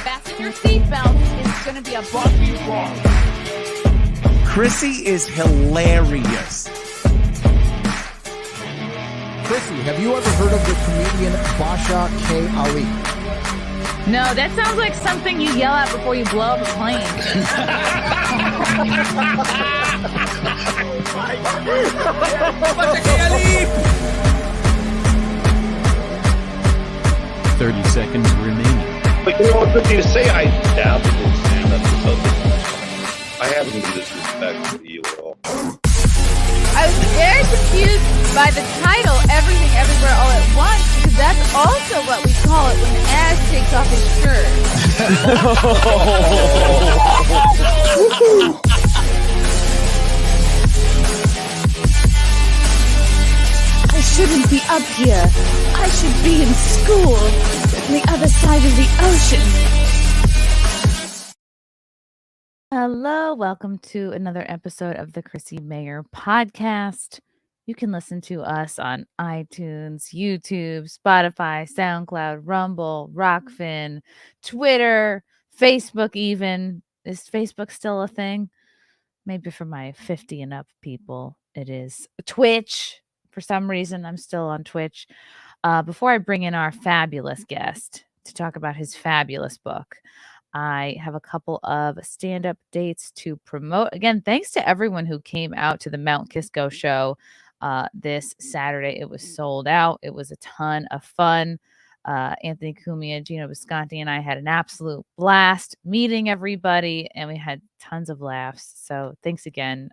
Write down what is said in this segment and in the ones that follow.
Fasten your seatbelt. It's going to be a bumpy ride. Chrissie is hilarious. Chrissie, have you ever heard of the comedian Basha K. Ali? No, that sounds like something you yell at before you blow up a plane. Basha K. Ali! 30 seconds remaining. But you know what, good thing to say, I dabbled in stand-up for something. I have no disrespect for you at all. I was very confused by the title, Everything Everywhere All at Once, because that's also what we call it when Ash takes off his shirt. I shouldn't be up here. I should be in school on the other side of the ocean. Hello, welcome to another episode of the Chrissie Mayr podcast. You can listen to us on iTunes, YouTube, Spotify, SoundCloud, Rumble, Rockfin, Twitter, Facebook even. Is Facebook still a thing? Maybe for my 50 and up people, it is. Twitch. For some reason, I'm still on Twitch. Before I bring in our fabulous guest to talk about his fabulous book, I have a couple of stand-up dates to promote. Again, thanks to everyone who came out to the Mount Kisco show this Saturday. It was sold out. It was a ton of fun. Anthony Cumia, Gino Visconti, and I had an absolute blast meeting everybody, and we had tons of laughs. So thanks again.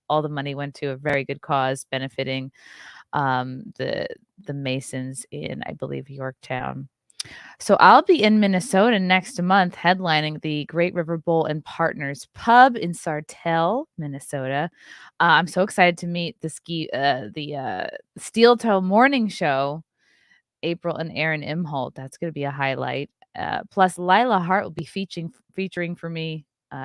All the money went to a very good cause, benefiting the Masons in, I believe, Yorktown. So I'll be in Minnesota next month, headlining the Great River Bowl and Partners Pub in Sartell, Minnesota. I'm so excited to meet the Steel Toe Morning Show, April and Aaron Imholt. That's going to be a highlight. Plus, Lila Hart will be featuring for me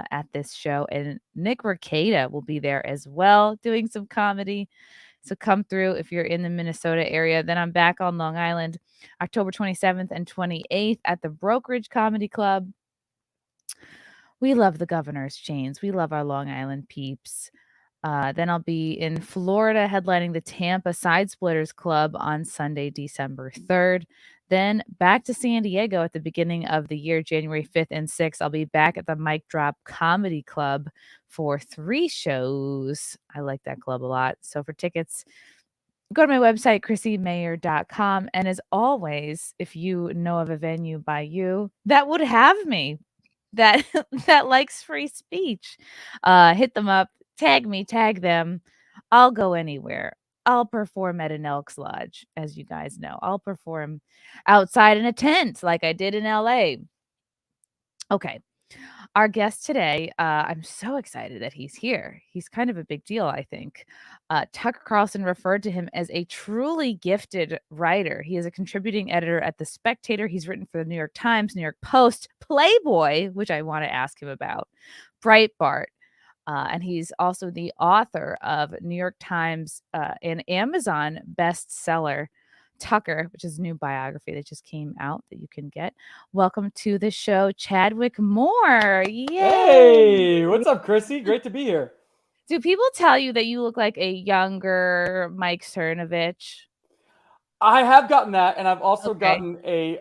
at this show, and Nick Rekieta will be there as well, doing some comedy. So come through if you're in the Minnesota area. Then I'm back on Long Island, October 27th and 28th at the Brokerage Comedy Club. We love the Governor's Chains. We love our Long Island peeps. Then I'll be in Florida headlining the Tampa Side Splitters Club on Sunday, December 3rd. Then back to San Diego at the beginning of the year, January 5th and 6th. I'll be back at the Mic Drop Comedy Club for 3 shows. I like that club a lot. So for tickets, go to my website, ChrissieMayr.com. And as always, if you know of a venue by you that would have me, that likes free speech, hit them up, tag me, tag them. I'll go anywhere. I'll perform at an Elks Lodge, as you guys know. I'll perform outside in a tent like I did in LA. Okay. Our guest today, I'm so excited that he's here. He's kind of a big deal, I think. Tucker Carlson referred to him as a truly gifted writer. He is a contributing editor at The Spectator. He's written for the New York Times, New York Post, Playboy, which I want to ask him about, Breitbart. And he's also the author of New York Times and Amazon bestseller, Tucker, which is a new biography that just came out that you can get. Welcome to the show, Chadwick Moore. Yay! Hey, what's up, Chrissie? Great to be here. Do people tell you that you look like a younger Mike Cernovich? I have gotten that, and I've also gotten a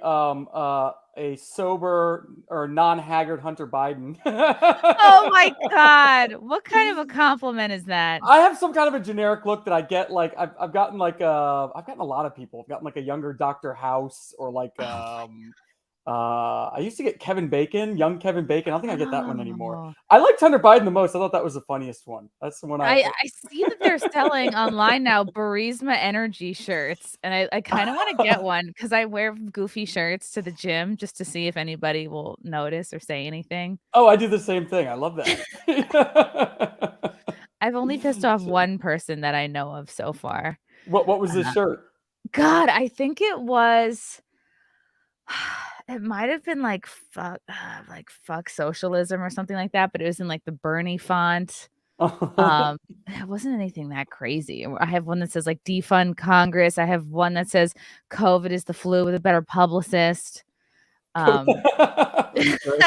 sober or non-haggard Hunter Biden. Oh my God! What kind of a compliment is that? I have some kind of a generic look that I get. Like I've gotten like I've gotten a lot of people. I've gotten like a younger Dr. House, or like I used to get Kevin Bacon, young Kevin Bacon. I don't think I get that one anymore. I liked Hunter Biden the most. I thought that was the funniest one. That's the one I see that they're selling online now Burisma Energy shirts, and I kind of want to get one because I wear goofy shirts to the gym just to see if anybody will notice or say anything. Oh, I do the same thing. I love that. I've only pissed off one person that I know of so far. What was this shirt? God, I think it was. It might have been like fuck socialism or something like that, but it was in like the Bernie font. It wasn't anything that crazy. I have one that says like defund Congress. I have one that says COVID is the flu with a better publicist. That's great.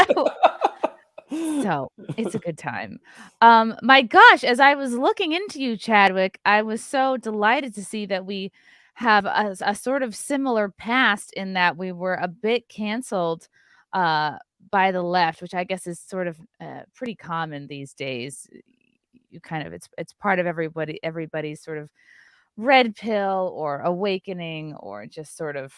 So it's a good time. My gosh, as I was looking into you, Chadwick, I was so delighted to see that we have a sort of similar past in that we were a bit canceled uh, by the left, which I guess is sort of pretty common these days. You kind of it's part of everybody's sort of red pill or awakening or just sort of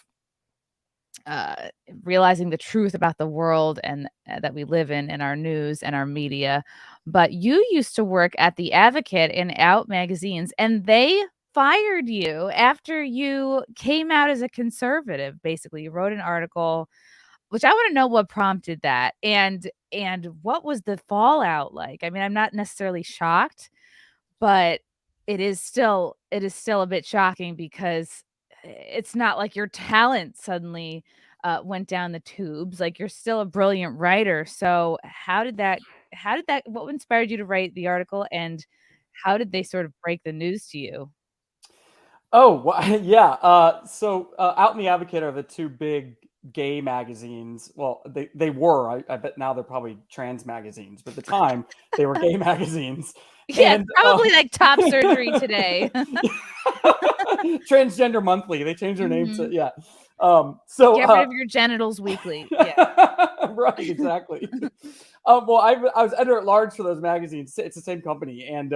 uh, realizing the truth about the world and that we live in our news and our media. But you used to work at The Advocate and Out magazines, and they fired you after you came out as a conservative. Basically, you wrote an article, which I want to know what prompted that, and what was the fallout like. I mean, I'm not necessarily shocked, but it is still a bit shocking because it's not like your talent suddenly, went down the tubes, like, you're still a brilliant writer, so how did that what inspired you to write the article, and how did they sort of break the news to you? Oh, yeah. So Out in the Advocate are the two big gay magazines. Well, they were. I bet now they're probably trans magazines, but at the time they were gay magazines. Yeah, it's And probably like top surgery today. Transgender Monthly. They changed their name to Mhm. yeah. So Get rid of your genitals weekly. Yeah. right, exactly. Well, I was editor at large for those magazines. It's the same company, and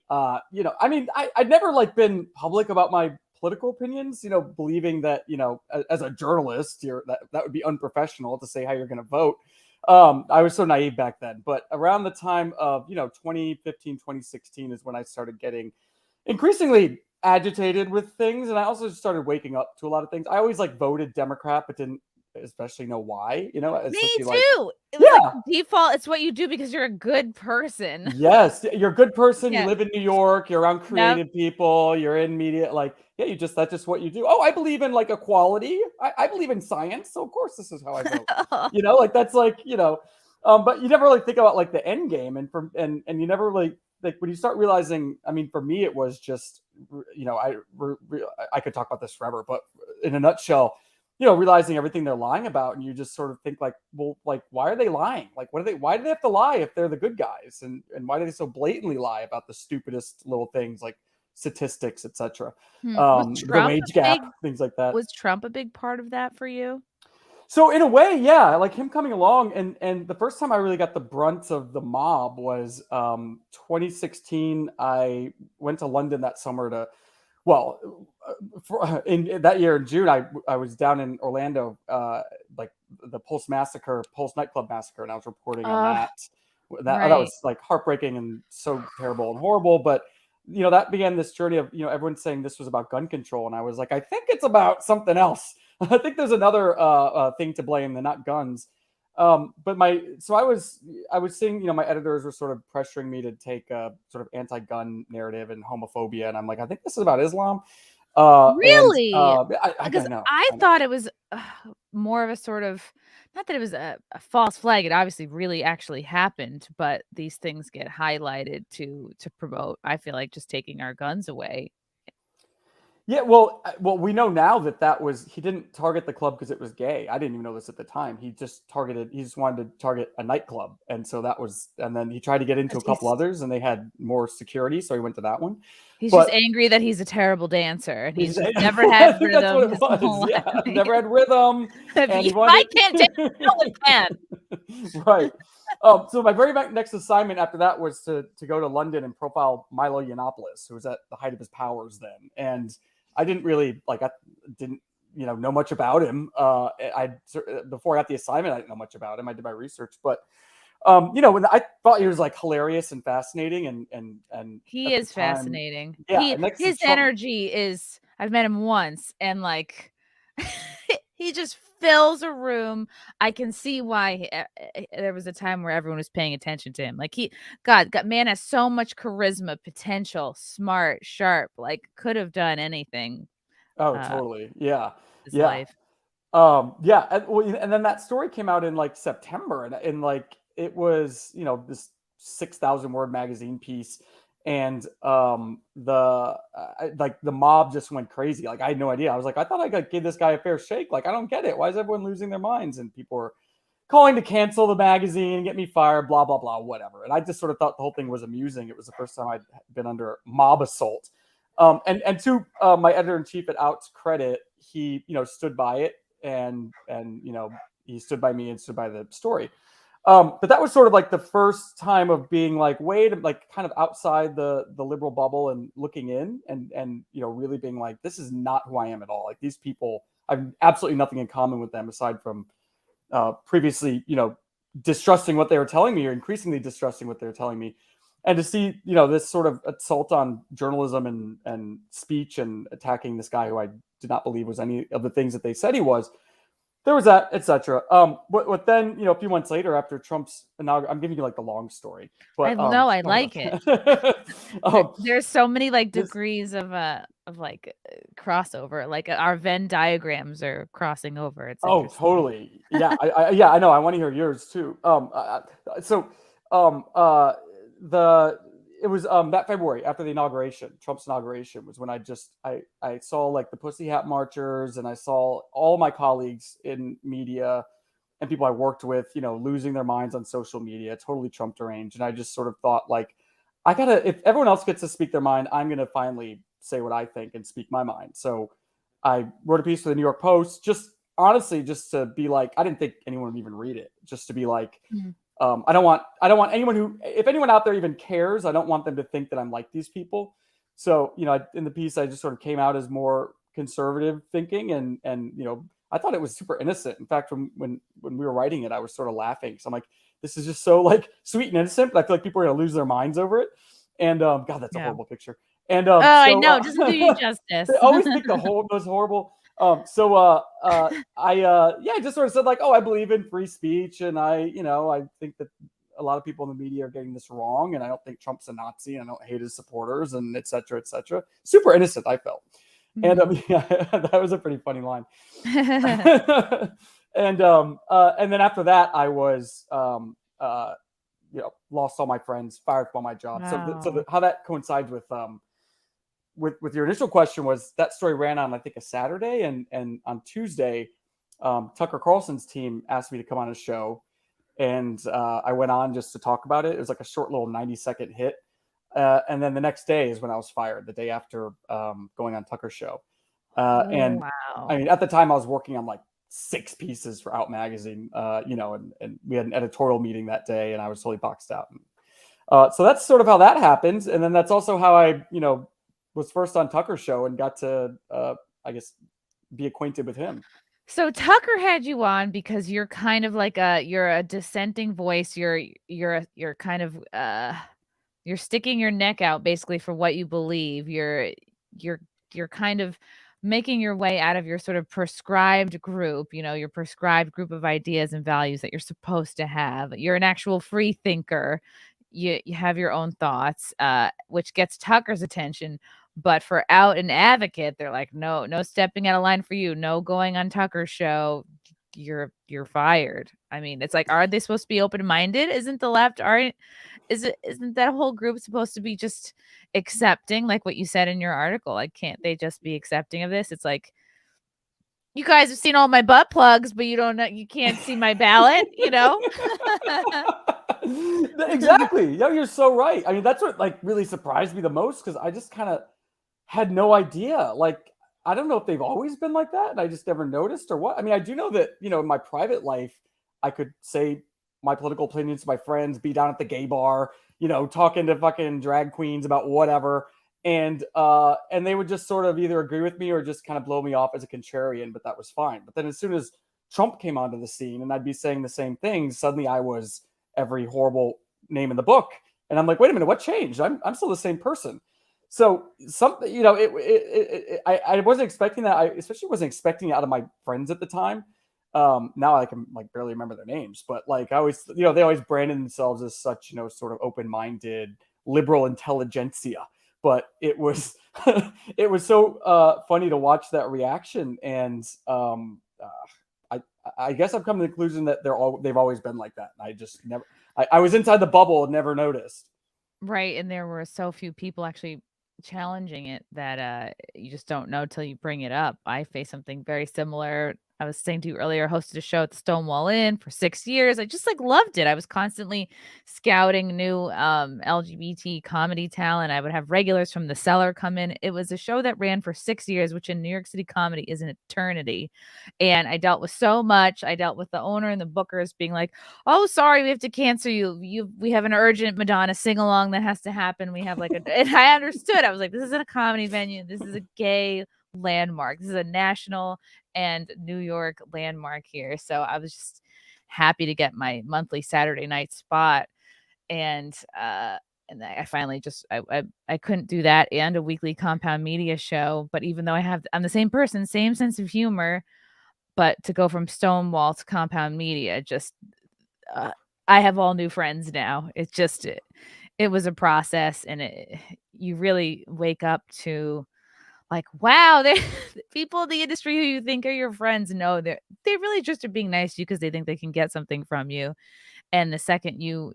I mean, I'd never like been public about my political opinions. Believing that as a journalist, that would be unprofessional to say how you're going to vote. I was so naive back then. But around the time of 2015, 2016 is when I started getting increasingly agitated with things, and I also just started waking up to a lot of things. I always like voted Democrat, but didn't especially know why. Me Especially like too. It was like yeah, default, it's what you do because you're a good person. yes, you're a good person. You Yeah. live in New York. You're around Yep. creative people. You're in media. Like, yeah, that's just what you do. Oh, I believe in like equality. I believe in science. So of course this is how I vote. Like that's like but you never really think about like the end game, and you never really like when you start realizing. I mean, for me, it was just I could talk about this forever, but in a nutshell, realizing everything they're lying about, and you just sort of think like, well, like, why are they lying? Like, why do they have to lie if they're the good guys? And why do they so blatantly lie about the stupidest little things like statistics, etc. Was The Trump a wage gap, big things like that. was Trump a big part of that for you? So in a way, yeah, like him coming along, and the first time I really got the brunt of the mob was 2016. I went to London that summer to, well, in that year in June, I was down in Orlando, like the Pulse nightclub massacre, and I was reporting on Oh, that. That right. was like heartbreaking and so terrible and horrible, but. That began this journey of everyone saying this was about gun control, and I was like, I think it's about something else. I think there's another thing to blame than not guns. But I was seeing, my editors were sort of pressuring me to take a sort of anti-gun narrative and homophobia, and I'm like, I think this is about Islam. Really? I Because know, I I know. thought it was, more of a sort of not that it was a false flag, it obviously really actually happened, but these things get highlighted to promote, I feel like, just taking our guns away. Yeah, well, we know now that was he didn't target the club because it was gay. I didn't even know this at the time. He just wanted to target a nightclub, and so and then he tried to get into 'Cause a couple others, and they had more security, so he went to that one. he's just But angry that he's a terrible dancer, and he's he's, just never I had think that's what rhythm it his was. whole Yeah, life. never had rhythm, and he If I wanted can't dance, no one can. right. So my very next assignment after that was to go to London and profile Milo Yiannopoulos, who was at the height of his powers then, and I didn't really I didn't know much about him. Before I got the assignment, I didn't know much about him. I did my research, but when I thought he was like hilarious and fascinating, and He at the is time, fascinating. yeah, and next to His Trump, energy is I've met him once, and, like, he just fills a room. I can see why there was a time where everyone was paying attention to him. Like, man has so much charisma, potential, smart, sharp, like, could have done anything, oh, uh, totally, yeah, his yeah. life. Yeah, and then that story came out in like September, and like it was this 6,000 word magazine piece, and like the mob just went crazy. Like I had no idea. I was like, I thought I gave this guy a fair shake. Like I don't get it. Why is everyone losing their minds? And people were calling to cancel the magazine, get me fired, blah, blah, blah, whatever. And I just sort of thought the whole thing was amusing. It was the first time I'd been under mob assault. And to my editor-in-chief at Out's credit, he, stood by it and he stood by me and stood by the story. But that was sort of like the first time of being like, kind of outside the liberal bubble and looking in and really being like, this is not who I am at all. Like these people, I have absolutely nothing in common with them aside from previously, distrusting what they were telling me or increasingly distrusting what they were telling me. And to see, this sort of assault on journalism and speech and attacking this guy who I did not believe was any of the things that they said he was, there was that, etc. But then, a few months later after Trump's inauguration, I'm giving you like the long story. But I like it. There's so many like degrees of crossover. Like our Venn diagrams are crossing over. It's totally. Yeah, I know. I want to hear yours too. It was that February after the inauguration, Trump's inauguration, was when I saw like the Pussy Hat Marchers, and I saw all my colleagues in media and people I worked with, losing their minds on social media, totally Trump deranged. And I just sort of thought like, if everyone else gets to speak their mind, I'm going to finally say what I think and speak my mind. So I wrote a piece for the New York Post, just honestly, just to be like, I didn't think anyone would even read it, just to be like, I don't want anyone if anyone out there even cares, I don't want them to think that I'm like these people. So, in the piece, I just sort of came out as more conservative thinking and I thought it was super innocent. In fact, when we were writing it, I was sort of laughing. So I'm like, this is just so like sweet and innocent, but I feel like people are going to lose their minds over it. And God, that's a horrible picture. And I know, doesn't do you justice. They always think the most horrible. I just sort of said like, I believe in free speech, and I think that a lot of people in the media are getting this wrong, and I don't think Trump's a Nazi, and I don't hate his supporters, and et cetera, et cetera. Super innocent, I felt. And that was a pretty funny line. And then after that, I was lost all my friends, fired from all my jobs. So how that coincides with your initial question was that story ran on, I think, a Saturday, and on Tuesday, Tucker Carlson's team asked me to come on a show, and I went on just to talk about it. It was like a short little 90-second hit. And then the next day is when I was fired, the day after going on Tucker's show. And I mean, at the time I was working on like 6 pieces for Out Magazine, and we had an editorial meeting that day, and I was totally boxed out. So that's sort of how that happens. And then that's also how I, was first on Tucker's show and got to, I guess, be acquainted with him. So Tucker had you on because you're kind of like you're a dissenting voice. You're kind of you're sticking your neck out basically for what you believe. You're kind of making your way out of your sort of prescribed group, your prescribed group of ideas and values that you're supposed to have. You're an actual free thinker. You have your own thoughts, which gets Tucker's attention. But for Out and Advocate, they're like, no stepping out of line for you. No going on Tucker's show. You're fired. I mean, it's like, are they supposed to be open-minded? Isn't the left isn't that whole group supposed to be just accepting, like what you said in your article? Like, can't they just be accepting of this? It's like, you guys have seen all my butt plugs, but you can't see my ballot, Exactly. Yeah, you're so right. I mean, that's what like really surprised me the most, because I just kind of had no idea. Like, I don't know if they've always been like that and I just never noticed or what. I mean, I do know that, in my private life, I could say my political opinions to my friends, be down at the gay bar, talking to fucking drag queens about whatever. And they would just sort of either agree with me or just kind of blow me off as a contrarian, but that was fine. But then as soon as Trump came onto the scene and I'd be saying the same things, suddenly I was every horrible name in the book. And I'm like, wait a minute, what changed? I'm still the same person. So something, I wasn't expecting that. I especially wasn't expecting it out of my friends at the time. Now I can like barely remember their names, but like I always, they always branded themselves as such, sort of open-minded liberal intelligentsia. But it was, it was so funny to watch that reaction. And I guess I've come to the conclusion that they've always been like that. I just never, I was inside the bubble and never noticed. Right. And there were so few people actually challenging it that you just don't know till you bring it up. I faced something very similar I was saying to you earlier, hosted a show at the Stonewall Inn for 6 years. I just, like, loved it. I was constantly scouting new, LGBT comedy talent. I would have regulars from The Cellar come in. It was a show that ran for 6 years, which in New York City comedy is an eternity, and I dealt with so much. I dealt with the owner and the bookers being like, "Oh, sorry, we have to cancel you. We have an urgent Madonna sing-along that has to happen. We have, like, a" and I understood. I was like, "This isn't a comedy venue. This is a gay landmark. This is a national and New York landmark here." So I was just happy to get my monthly Saturday night spot. And I finally just I couldn't do that and a weekly Compound Media show. But even though I'm the same person, same sense of humor, but to go from Stonewall to Compound Media, just I have all new friends now. It's just it was a process, and you really wake up to, like, wow, they people in the industry who you think are your friends, no, they really just are being nice to you because they think they can get something from you. And the second you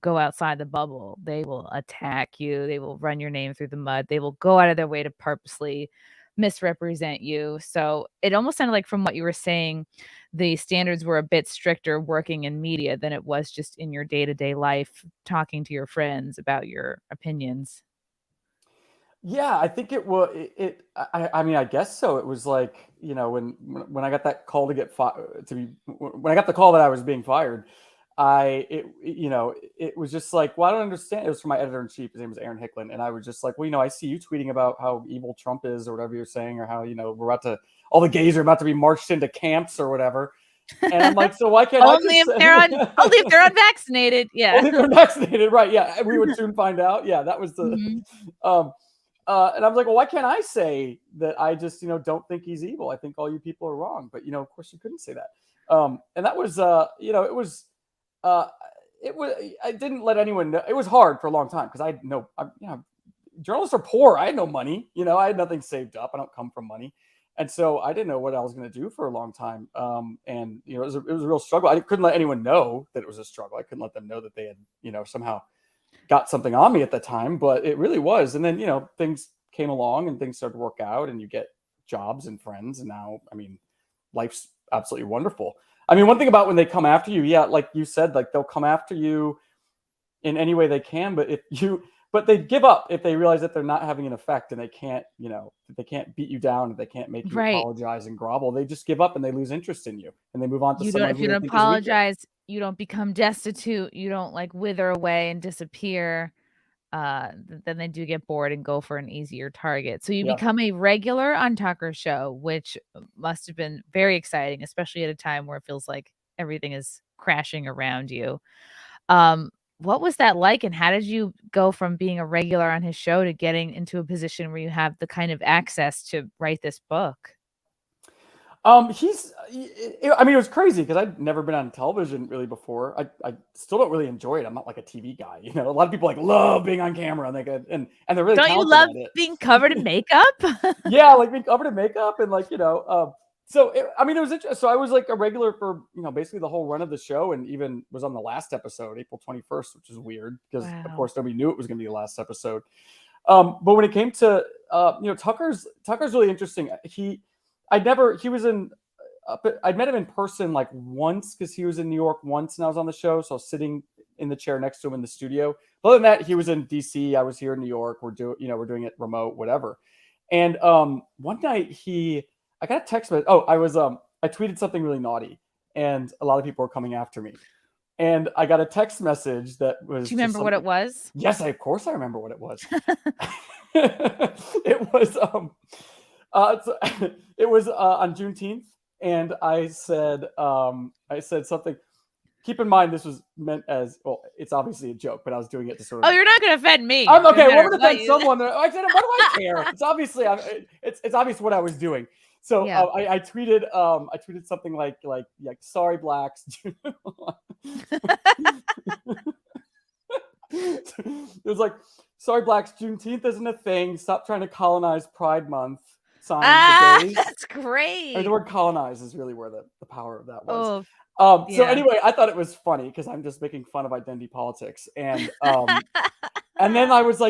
go outside the bubble, they will attack you. They will run your name through the mud. They will go out of their way to purposely misrepresent you. So it almost sounded like, from what you were saying, the standards were a bit stricter working in media than it was just in your day-to-day life, talking to your friends about your opinions. Yeah, I think it was. I mean, I guess so. It was like, when I got that call to get fired, when I got the call that I was being fired, it was just like, well, I don't understand. It was from my editor in chief. His name was Aaron Hicklin, and I was just like, well, I see you tweeting about how evil Trump is, or whatever you're saying, or how all the gays are about to be marched into camps or whatever. And I'm like, so why can't only if they're unvaccinated? Yeah. Only if they're vaccinated, right? Yeah, we would soon find out. Yeah, that was the. Mhm. And I was like, well, why can't I say that I just, don't think he's evil? I think all you people are wrong. But, of course you couldn't say that. And that was, I didn't let anyone know. It was hard for a long time because journalists are poor. I had no money, I had nothing saved up. I don't come from money. And so I didn't know what I was going to do for a long time. And, it was a real struggle. I couldn't let anyone know that it was a struggle. I couldn't let them know that they had, somehow got something on me at the time, but it really was. And then, things came along and things started to work out, and you get jobs and friends. And now, I mean, life's absolutely wonderful. I mean, one thing about when they come after you, yeah, like you said, like they'll come after you in any way they can, but they give up if they realize that they're not having an effect, and they can't, they can't beat you down, and they can't make you apologize and grovel. They just give up and they lose interest in you, and they move on to someone. If you don't apologize, you don't become destitute. You don't, like, wither away and disappear. Then they do get bored and go for an easier target. So you become a regular on Tucker's show, which must have been very exciting, especially at a time where it feels like everything is crashing around you. What was that like, and how did you go from being a regular on his show to getting into a position where you have the kind of access to write this book? I mean, it was crazy because I'd never been on television really before. I still don't really enjoy it. I'm not like a TV guy. A lot of people love being on camera, and they're really don't you love being covered in makeup? Yeah, like being covered in makeup, and so it was interesting. So I was like a regular for basically the whole run of the show, and even was on the last episode, April 21st, which is weird because of course nobody knew it was going to be the last episode. But when it came to Tucker's really interesting. I'd met him in person like once because he was in New York once, and I was on the show, so I was sitting in the chair next to him in the studio. But other than that, he was in DC. I was here in New York. We're doing it remote, whatever. And one night I got a text message. I tweeted something really naughty, and a lot of people were coming after me. And I got a text message that was. Do you remember what it was? Yes, of course I remember what it was. It was it was on Juneteenth, and I said something. Keep in mind, this was meant as, well, it's obviously a joke, but I was doing it to sort of. Oh, you're not going to offend me. I'm okay. We're going to offend someone. I said, what do I care? It's obviously, it's obvious what I was doing. So yeah. I tweeted something like sorry blacks. It was like, sorry blacks, Juneteenth isn't a thing. Stop trying to colonize Pride Month. That's great. The word colonize is really where the power of that was. So anyway, I thought it was funny because I'm just making fun of identity politics, and and then I just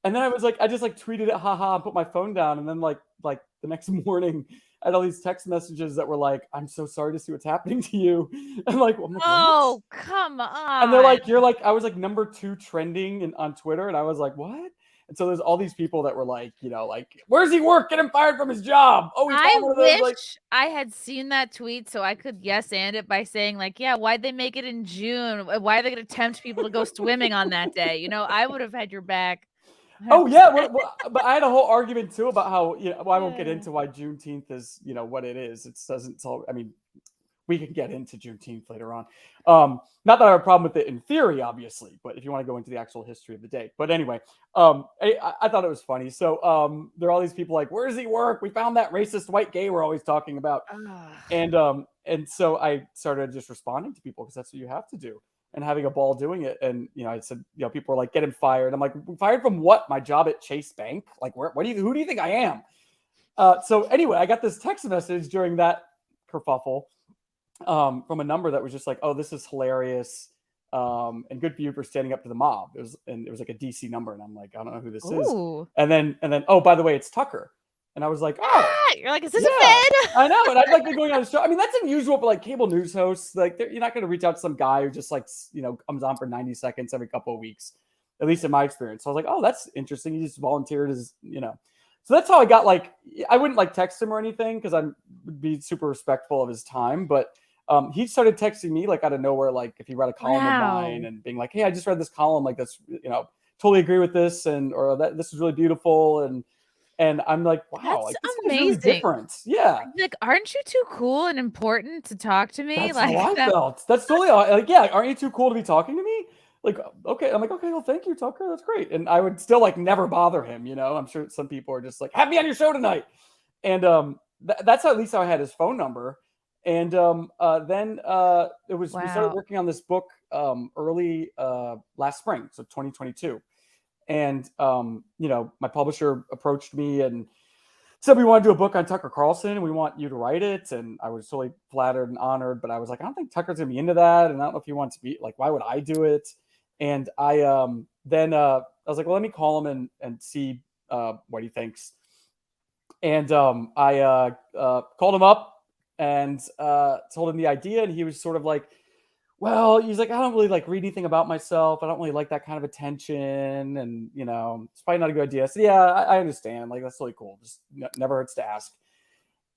tweeted it, haha, and put my phone down, and then like the next morning I had all these text messages that were like, "I'm so sorry to see what's happening to you." I'm like, what? Oh, come And they're on. like, "You're like," I was like number 2 trending on Twitter, and I was like, "What?" And so there's all these people that were like, like, "Where's he work? Get him fired from his job." Oh, we I found one of those. Like, wish I had seen that tweet so I could yes and it by saying like, yeah, why'd they make it in June? Why are they going to tempt people to go swimming on that day? I would have had your back. oh yeah, 100%. but I had a whole argument too about how well, I won't get into why Juneteenth is what it is. It doesn't tell. I mean, we can get into Juneteenth later on. Not that I have a problem with it in theory, obviously, but if you want to go into the actual history of the day. But anyway, I thought it was funny. So there are all these people like, "Where does he work? We found that racist white gay we're always talking about." And so I started just responding to people because that's what you have to do, and having a ball doing it. And I said, people were like, "Get him fired." I'm like, "Fired from what? My job at Chase Bank? Like, who do you think I am?" So anyway, I got this text message during that kerfuffle from a number that was just like, "Oh, this is hilarious, and good for you for standing up to the mob." It was like a DC number, and I'm like, "I don't know who this is." Ooh. And then, oh, by the way, it's Tucker. And I was like, "Oh, You're like, is this yeah, a fed? I know." And I'd like be going on a show. I mean, that's unusual for like cable news hosts. Like, you're not going to reach out to some guy who just like comes on for 90 seconds every couple of weeks, at least in my experience. So I was like, "Oh, that's interesting." He just volunteered as So that's how I got like, I wouldn't like text him or anything because I would be super respectful of his time, but he started texting me like out of nowhere, like if he read a column of mine and being like, "Hey, I just read this column, like that's totally agree with this, or that this is really beautiful," and I'm like, "Wow, That's like this is amazing. really different." Yeah, Like, aren't you too cool and important to talk to me? that's Like how I felt. That's totally like, yeah, aren't you too cool to be talking to me? Like, okay, I'm like, "Okay, well, thank you, Tucker, that's great." And I would still like never bother him. I'm sure some people are just like, "Have me on your show tonight," and that's at least how I had his phone number. And then it was we started working on this book early last spring, so 2022. And my publisher approached me and said, "We want to do a book on Tucker Carlson, and we want you to write it." And I was totally flattered and honored, but I was like, "I don't think Tucker's gonna be into that, and I don't know if he wants to be like, why would I do it?" And I was like, "Well, let me call him and see what he thinks." And I called him up and told him the idea, and he was sort of like, "Well," he's like, "I don't really like read anything about myself. I don't really like that kind of attention, and it's probably not a good idea." So yeah, I understand. Like, that's really cool. Just never hurts to ask.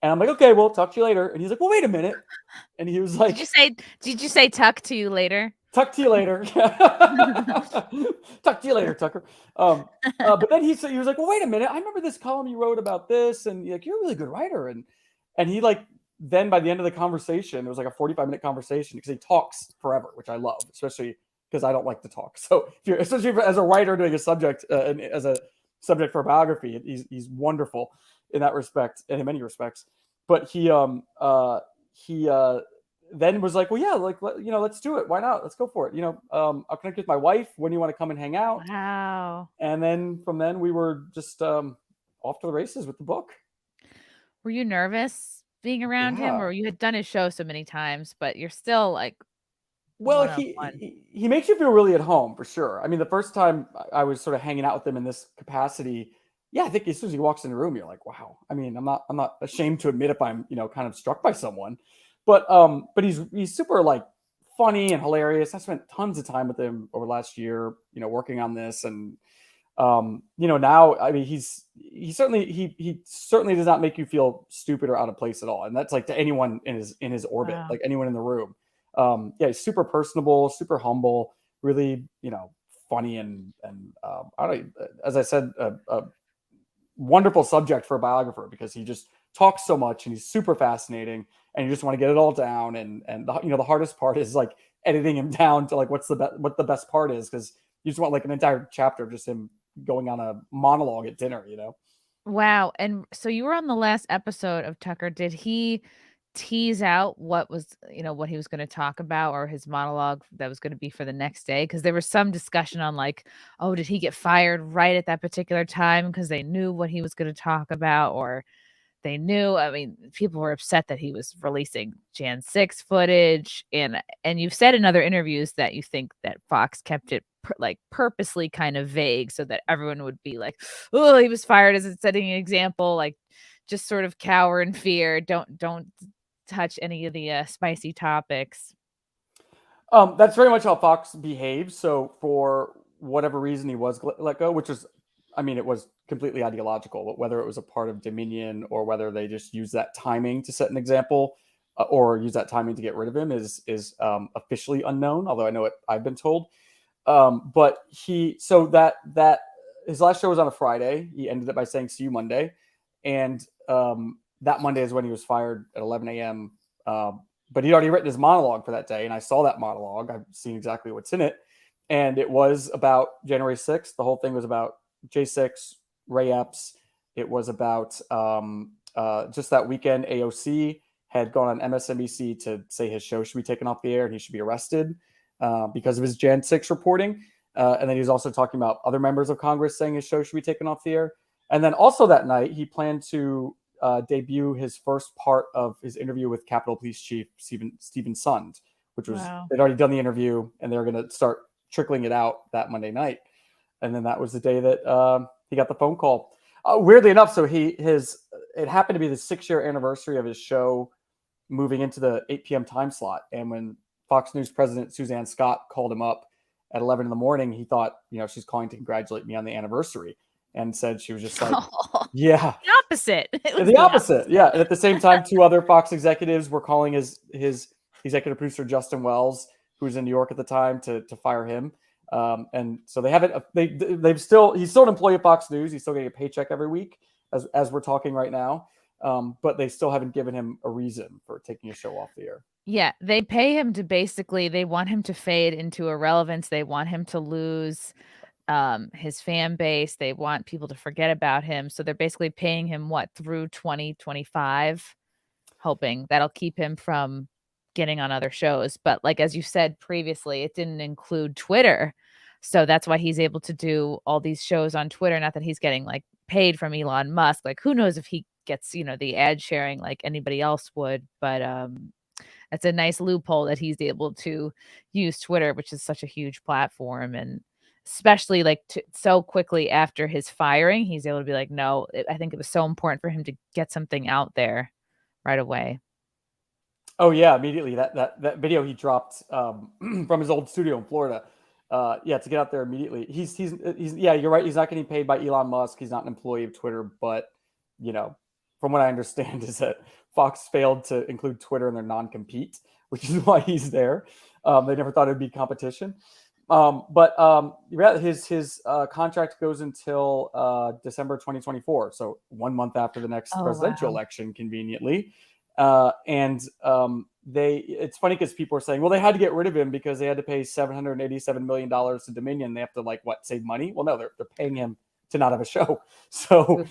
And I'm like, "Okay, well, talk to you later." And he's like, "Well, wait a minute." And he was like, Did you say tuck to you later? "Talk to you later." Talk to you later, Tucker. But then he was like, "Well, wait a minute. I remember this column you wrote about this, and like, you're a really good writer." And he like, then by the end of the conversation, it was like a 45-minute conversation because he talks forever, which I love, especially because I don't like to talk. So especially as a writer doing a subject and as a subject for a biography, he's wonderful in that respect and in many respects. But he then was like, "Well, yeah, like, let's do it. Why not? Let's go for it. I'll connect with my wife. When do you want to come and hang out?" Wow. And then from then we were just off to the races with the book. Were you nervous being around him, or you had done his show so many times, but you're still like, well, he makes you feel really at home for sure. I mean, the first time I was sort of hanging out with him in this capacity, yeah, I think as soon as he walks in the room, you're like, "Wow." I mean, I'm not ashamed to admit if I'm kind of struck by someone, but he's super like funny and hilarious. I spent tons of time with him over last year, working on this, and now, I mean, he certainly does not make you feel stupid or out of place at all. And that's like to anyone in his orbit, Wow. like anyone in the room. Yeah, he's super personable, super humble, really, funny and I don't know, as I said, a wonderful subject for a biographer because he just talks so much and he's super fascinating and you just want to get it all down. And the hardest part is like editing him down to like what the best part is, because you just want like an entire chapter of just him going on a monologue at dinner, Wow. And so you were on the last episode of Tucker. Did he tease out what he was going to talk about, or his monologue that was going to be for the next day? Because there was some discussion on like, oh, did he get fired right at that particular time because they knew what he was going to talk about, or they knew, I mean, people were upset that he was releasing Jan 6 footage, and you've said in other interviews that you think that Fox kept it purposely kind of vague so that everyone would be like, "Oh, he was fired," as it's setting an example. Like, just sort of cower in fear. Don't touch any of the spicy topics. That's very much how Fox behaves. So for whatever reason he was let go, which was, I mean, it was completely ideological, but whether it was a part of Dominion or whether they just use that timing to set an example or use that timing to get rid of him is officially unknown. Although I know it, I've been told. But so that his last show was on a Friday. He ended it by saying, "See you Monday," and that Monday is when he was fired at 11 a.m. But he'd already written his monologue for that day, and I saw that monologue. I've seen exactly what's in it, and it was about January 6th. The whole thing was about J6, Ray Epps. It was about just that weekend. AOC had gone on MSNBC to say his show should be taken off the air and he should be arrested because of his Jan 6 reporting. And then he was also talking about other members of Congress saying his show should be taken off the air. And then also that night, he planned to debut his first part of his interview with Capitol Police Chief Stephen Sund, which was, they'd already done the interview and they were going to start trickling it out that Monday night. And then that was the day that he got the phone call. Weirdly enough, so it happened to be the 6-year anniversary of his show moving into the 8 p.m. time slot. And when Fox News president Suzanne Scott called him up at 11 in the morning, he thought, she's calling to congratulate me on the anniversary, and said she was just like, yeah. The opposite. The opposite. Yeah. And at the same time, 2 other Fox executives were calling his executive producer, Justin Wells, who was in New York at the time, to fire him. And so they haven't, he's still an employee of Fox News. He's still getting a paycheck every week as we're talking right now. But they still haven't given him a reason for taking a show off the air. Yeah. They pay him to they want him to fade into irrelevance. They want him to lose his fan base. They want people to forget about him. So they're basically paying him through 2025, hoping that'll keep him from getting on other shows. But like, as you said previously, it didn't include Twitter. So that's why he's able to do all these shows on Twitter. Not that he's getting paid from Elon Musk. Who knows if he gets, the ad sharing like anybody else would, but it's a nice loophole that he's able to use Twitter, which is such a huge platform. And especially so quickly after his firing, he's able to be like, no, I think it was so important for him to get something out there right away. Oh yeah, immediately that video he dropped from his old studio in Florida. To get out there immediately. He's yeah, you're right. He's not getting paid by Elon Musk. He's not an employee of Twitter, but from what I understand is that Fox failed to include Twitter in their non-compete, which is why he's there. They never thought it'd be competition. His contract goes until December 2024, so 1 month after the next presidential election, conveniently. It's funny because people are saying, well, they had to get rid of him because they had to pay $787 million to Dominion. They have to save money. Well, no, they're paying him to not have a show. So,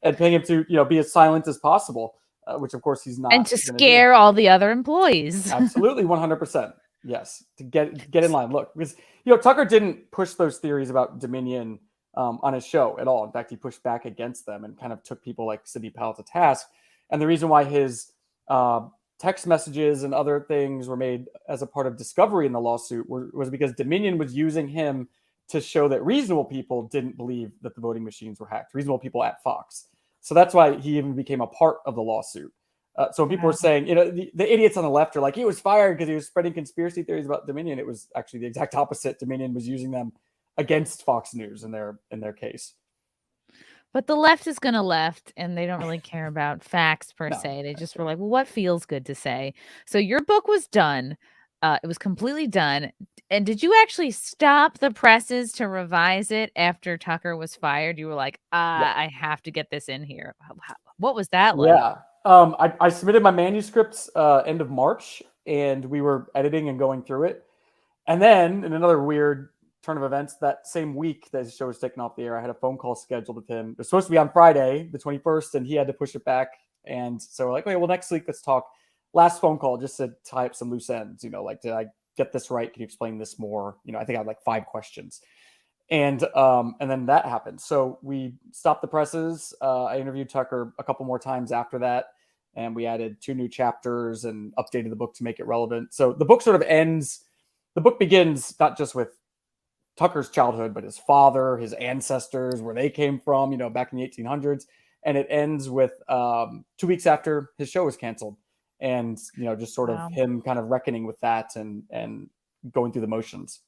and paying him to, be as silent as possible, which of course he's not. And to scare all the other employees. Absolutely. 100%. Yes. To get in line. Look, because, Tucker didn't push those theories about Dominion on his show at all. In fact, he pushed back against them and kind of took people like Sidney Powell to task. And the reason why his text messages and other things were made as a part of discovery in the lawsuit was because Dominion was using him to show that reasonable people didn't believe that the voting machines were hacked, reasonable people at Fox. So that's why he even became a part of the lawsuit. So when people were saying, the idiots on the left are like, he was fired because he was spreading conspiracy theories about Dominion. It was actually the exact opposite. Dominion was using them against Fox News in their case. But the left is going to left, and they don't really care about facts per se. They just were like, well, what feels good to say? So your book was done. It was completely done. And did you actually stop the presses to revise it after Tucker was fired? You were like, I have to get this in here. What was that like? Yeah. I submitted my manuscripts end of March, and we were editing and going through it. And then in another weird turn of events, that same week that his show was taken off the air, I had a phone call scheduled with him. It was supposed to be on Friday, the 21st, and he had to push it back. And so we're like, okay, well, next week, let's talk. Last phone call, just to tie up some loose ends, did I get this right? Can you explain this more? I think I had 5 questions. And then that happened. So we stopped the presses. I interviewed Tucker a couple more times after that, and we added 2 new chapters and updated the book to make it relevant. So the book sort of ends, the book begins not just with Tucker's childhood, but his father, his ancestors, where they came from, back in the 1800s. and it ends with 2 weeks after his show was canceled, and just sort Wow. of him kind of reckoning with that and going through the motions.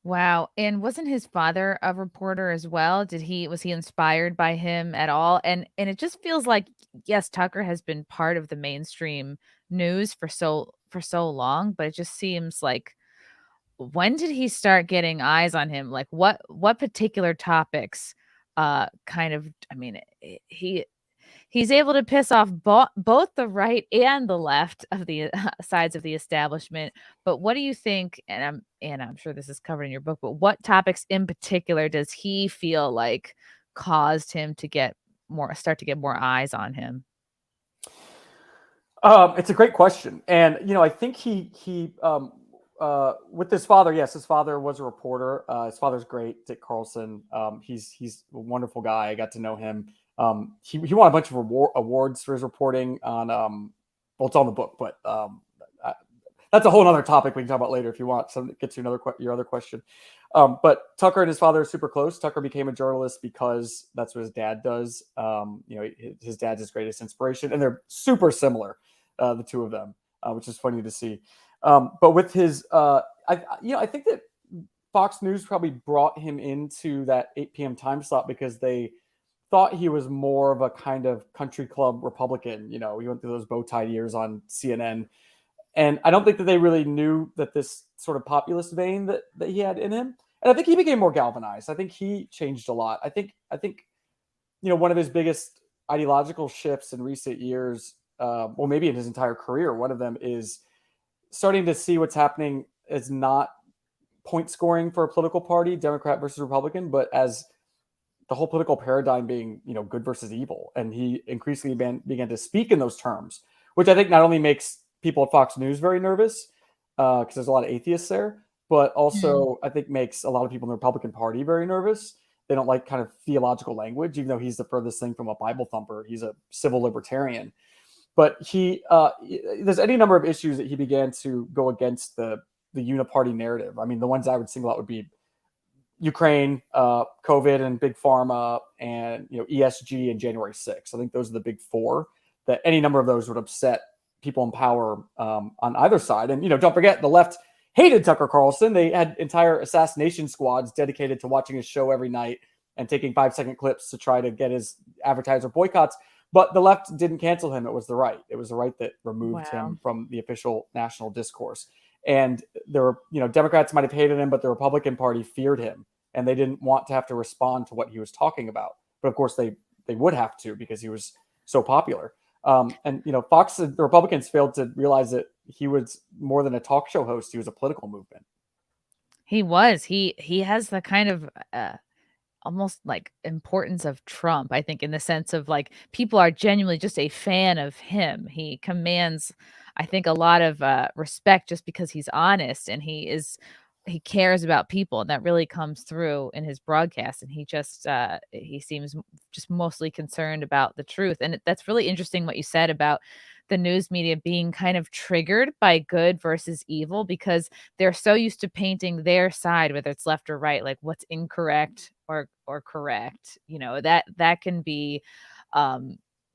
Wow. And wasn't his father a reporter as well? Was he inspired by him at all? And it just feels like, yes, Tucker has been part of the mainstream news for so long, but it just seems like, when did he start getting eyes on him? Like, what particular topics kind of, I mean, he's able to piss off both the right and the left of the sides of the establishment. But what do you think? And I'm sure this is covered in your book. But what topics in particular does he feel like caused him to start to get more eyes on him? It's a great question, and I think he with his father. Yes, his father was a reporter. His father's great, Dick Carlson. He's a wonderful guy. I got to know him. He won a bunch of awards for his reporting on. Well, it's on the book, but that's a whole other topic we can talk about later if you want. So it gets you your other question. But Tucker and his father are super close. Tucker became a journalist because that's what his dad does. His dad's his greatest inspiration, and they're super similar, the two of them, which is funny to see. But with his, I think that Fox News probably brought him into that 8 p.m. time slot because they thought he was more of a kind of country club Republican. He went through those bow tie years on CNN. And I don't think that they really knew that this sort of populist vein that he had in him. And I think he became more galvanized. I think he changed a lot. I think one of his biggest ideological shifts in recent years, well, maybe in his entire career, one of them is starting to see what's happening as not point scoring for a political party, Democrat versus Republican, but as the whole political paradigm being, good versus evil. And he increasingly began to speak in those terms, which I think not only makes people at Fox News very nervous, because there's a lot of atheists there, but also I think makes a lot of people in the Republican Party very nervous. They don't like kind of theological language, even though he's the furthest thing from a Bible thumper. He's a civil libertarian. But there's any number of issues that he began to go against the uniparty narrative. I mean, the ones I would single out would be Ukraine, COVID and big pharma, and ESG and January 6th. I think those are the big four that any number of those would upset people in power on either side. And don't forget, the left hated Tucker Carlson. They had entire assassination squads dedicated to watching his show every night and taking 5-second clips to try to get his advertiser boycotts. But the left didn't cancel him. It was the right. It was the right that removed him from the official national discourse. And there were, Democrats might have hated him, but the Republican Party feared him, and they didn't want to have to respond to what he was talking about. But of course, they would have to because he was so popular. And Fox, the Republicans failed to realize that he was more than a talk show host. He was a political movement. He was. He has the kind of almost like importance of Trump, I think, in the sense of like people are genuinely just a fan of him. He commands, I think, a lot of respect just because he's honest and he cares about people, and that really comes through in his broadcast. And he seems just mostly concerned about the truth. And that's really interesting what you said about the news media being kind of triggered by good versus evil, because they're so used to painting their side, whether it's left or right, like what's incorrect or correct. That can be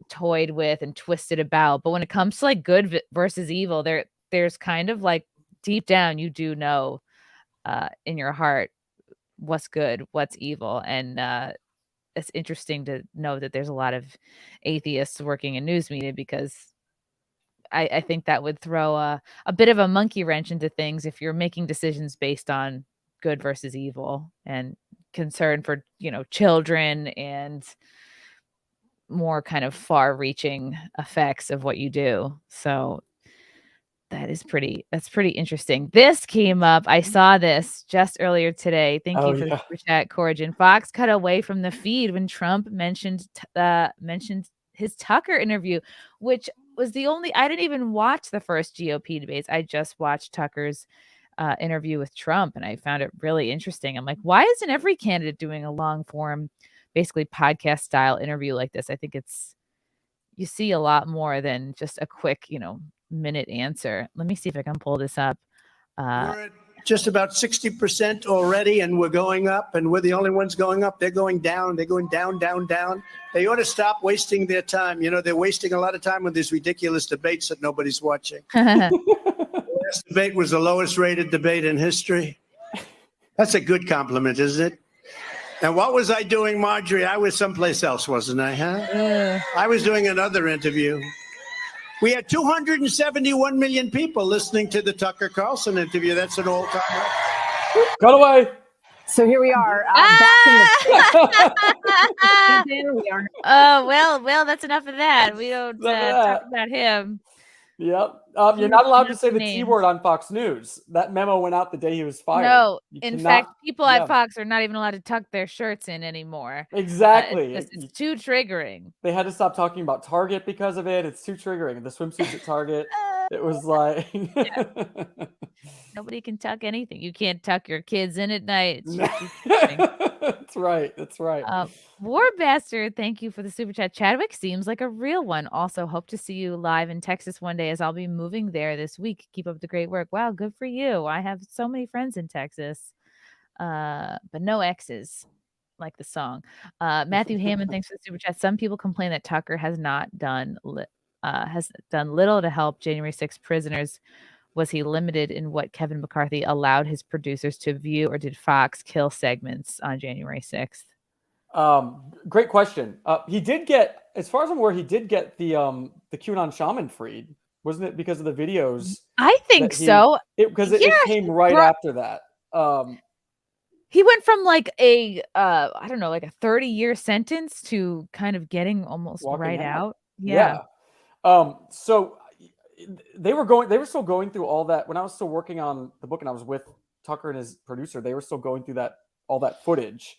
toyed with and twisted about. But when it comes to like good versus evil, there's kind of like deep down, you do know in your heart what's good, what's evil. And it's interesting to know that there's a lot of atheists working in news media, because I think that would throw a bit of a monkey wrench into things if you're making decisions based on good versus evil and concern for, children and more kind of far reaching effects of what you do. So that's pretty interesting. This came up. I saw this just earlier today. Thank you for the super chat, Corrigan. Fox cut away from the feed when Trump mentioned his Tucker interview, which was I didn't even watch the first GOP debates. I just watched Tucker's interview with Trump, and I found it really interesting. I'm like, why isn't every candidate doing a long form, basically podcast style interview like this? I think you see a lot more than just a quick, minute answer. Let me see if I can pull this up. just about 60% already, and we're going up, and we're the only ones going up. They're going down. They're going down, down, down. They ought to stop wasting their time. You know, they're wasting a lot of time with these ridiculous debates that nobody's watching. The last debate was the lowest rated debate in history. That's a good compliment, isn't it? And what was I doing, Marjorie? I was someplace else, wasn't I, huh? I was doing another interview. We had 271 million people listening to the Tucker Carlson interview. That's an all-time record. Cut away. So here we are, back in the season. We are. Oh, well, that's enough of that. We don't talk about him. Yep. You're not allowed to say the T word on Fox News. That memo went out the day he was fired. No, in fact, people at Fox are not even allowed to tuck their shirts in anymore. Exactly. It's too triggering. They had to stop talking about Target because of it. It's too triggering. The swimsuits at Target. It was like nobody can tuck anything. You can't tuck your kids in at night. That's right. That's right. War Bastard, thank you for the super chat. Chadwick seems like a real one. Also, hope to see you live in Texas one day as I'll be moving there this week. Keep up the great work. Wow, good for you. I have so many friends in Texas, but no exes, like the song. Matthew Hammond, thanks for the super chat. Some people complain that Tucker has done little to help January 6th prisoners. Was he limited in what Kevin McCarthy allowed his producers to view, or did Fox kill segments on January 6th? Great question. He did get, as far as I'm aware, he did get the QAnon shaman freed. Wasn't it because of the videos? I think so. Because it came right after that. He went from like a I don't know, like a 30-year sentence to kind of getting almost right out. Yeah. So they were still going through all that when I was still working on the book and I was with Tucker and his producer. They were still going through all that footage.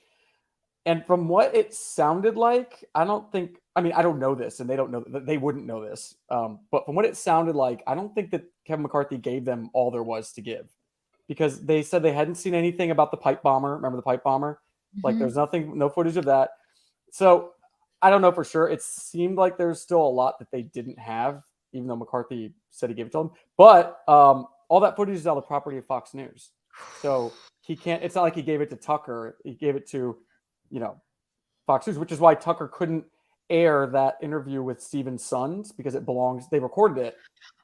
And from what it sounded like, I don't know this, and they don't know, they wouldn't know this. But from what it sounded like, I don't think that Kevin McCarthy gave them all there was to give, because they said they hadn't seen anything about the pipe bomber. Remember the pipe bomber? Mm-hmm. Like there's no footage of that. So I don't know for sure. It seemed like there's still a lot that they didn't have, even though McCarthy said he gave it to them. But all that footage is on the property of Fox News. So he can't, it's not like he gave it to Tucker. He gave it to, Fox News, which is why Tucker couldn't air that interview with Stephen's sons, because they recorded it.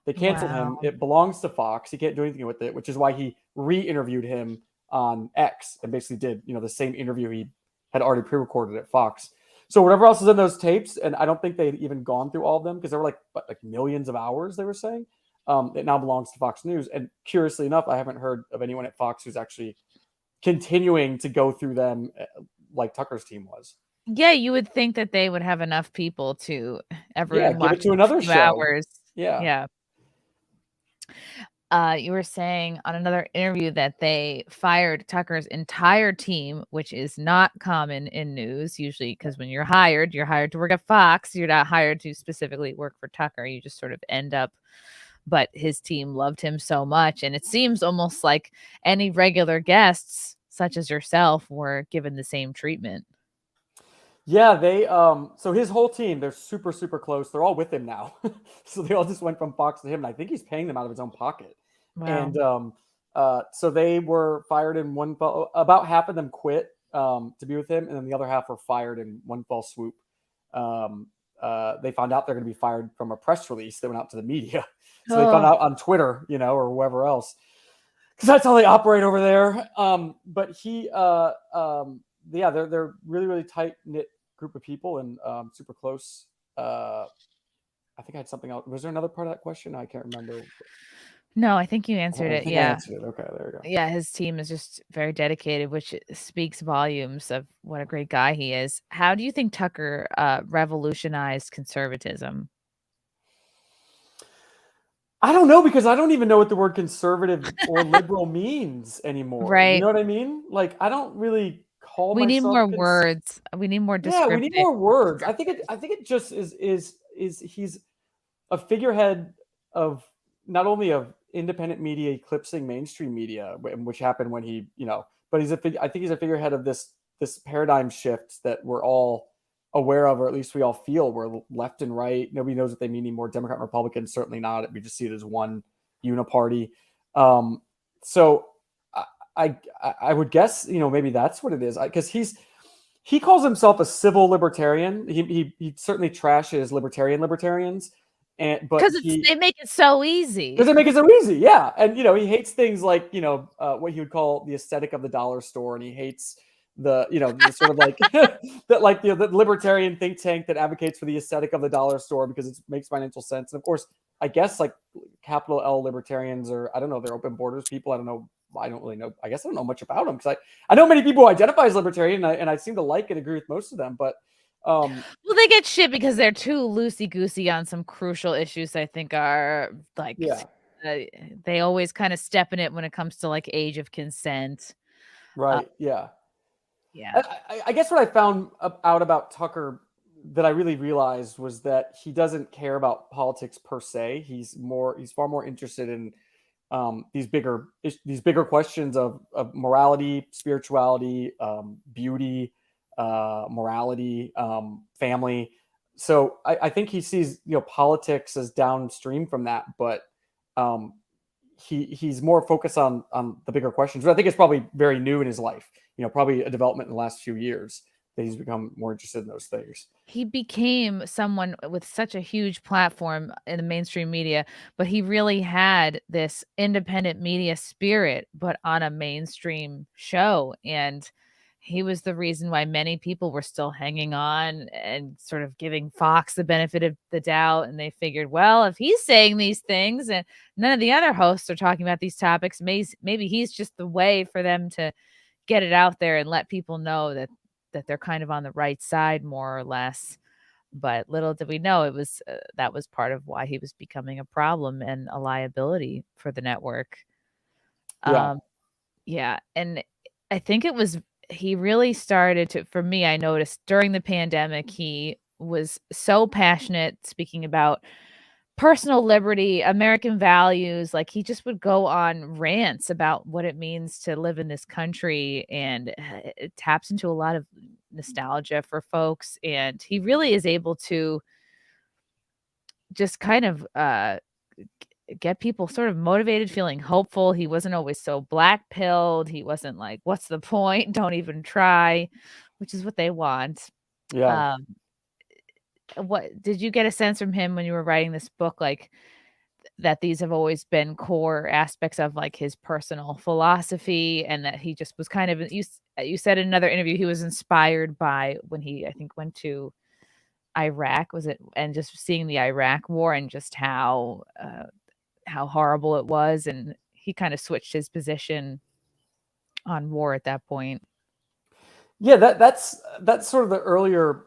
They canceled him. It belongs to Fox. He can't do anything with it, which is why he re-interviewed him on X and basically did, the same interview he had already pre-recorded at Fox. So whatever else is in those tapes, and I don't think they'd even gone through all of them because there were like millions of hours, they were saying. It now belongs to Fox News. And curiously enough, I haven't heard of anyone at Fox who's actually continuing to go through them like Tucker's team was. Yeah, you would think that they would have enough people to give it to another show. Hours. Yeah. You were saying on another interview that they fired Tucker's entire team, which is not common in news usually, because when you're hired to work at Fox. You're not hired to specifically work for Tucker. You just sort of end up. But his team loved him so much, and it seems almost like any regular guests, such as yourself, were given the same treatment. Yeah, they so his whole team, they're super, super close. They're all with him now. So they all just went from Fox to him, and I think he's paying them out of his own pocket. Wow. And so they were fired in one fall. About half of them quit to be with him, and then the other half were fired in one fell swoop. They found out they're going to be fired from a press release that went out to the media. So they found out on Twitter, or whoever else, because that's how they operate over there. But he, they're really, really tight knit group of people and super close. I think I had something else. Was there another part of that question? I can't remember. No, I think you answered it. Yeah. I answered it. Okay, there you go. Yeah, his team is just very dedicated, which speaks volumes of what a great guy he is. How do you think Tucker revolutionized conservatism? I don't know, because I don't even know what the word conservative or liberal means anymore. Right. You know what I mean? Like, I don't really call myself. We need more words. We need more descriptive. Yeah, we need more words. I think it just is he's a figurehead of not only of independent media eclipsing mainstream media, which happened when he, but I think he's a figurehead of this paradigm shift that we're all aware of, or at least we all feel. We're left and right. Nobody knows what they mean anymore. Democrat and Republican, certainly not. We just see it as one uniparty. So I would guess, maybe that's what it is, because he calls himself a civil libertarian. He certainly trashes libertarians, but Because they make it so easy. Because they make it so easy, yeah. And he hates things like what he would call the aesthetic of the dollar store, and he hates the sort of like that, like the libertarian think tank that advocates for the aesthetic of the dollar store because it makes financial sense. And of course, I guess like capital L libertarians, or I don't know, they're open borders people. I don't know. I don't really know. I guess I don't know much about them, because I know many people who identify as libertarian, and I seem to like and agree with most of them. But well, they get shit because they're too loosey goosey on some crucial issues. I think are like, they always kind of step in it when it comes to like age of consent. Right. Yeah. Yeah. I guess what I found out about Tucker that I really realized was that he doesn't care about politics per se. He's far more interested in these bigger questions of morality, spirituality, beauty, morality, family. So I think he sees politics as downstream from that, but he's more focused on the bigger questions. But I think it's probably very new in his life. Probably a development in the last few years that he's become more interested in those things. He became someone with such a huge platform in the mainstream media, but he really had this independent media spirit, but on a mainstream show. And he was the reason why many people were still hanging on and sort of giving Fox the benefit of the doubt. And they figured, well, if he's saying these things and none of the other hosts are talking about these topics, maybe he's just the way for them to get it out there and let people know that they're kind of on the right side, more or less. But little did we know that was part of why he was becoming a problem and a liability for the network. Yeah. And I think he really started to, for me, I noticed during the pandemic, he was so passionate speaking about personal liberty, American values. Like, he just would go on rants about what it means to live in this country, and it taps into a lot of nostalgia for folks. And he really is able to just kind of get people sort of motivated, feeling hopeful. He wasn't always so black-pilled. He wasn't like, what's the point? Don't even try, which is what they want. Yeah. What did you get a sense from him when you were writing this book, like that these have always been core aspects of like his personal philosophy, and that he just was kind of, you said in another interview, he was inspired by when he, I think, went to Iraq, was it? And just seeing the Iraq war and just how horrible it was. And he kind of switched his position on war at that point. Yeah, that's sort of the earlier,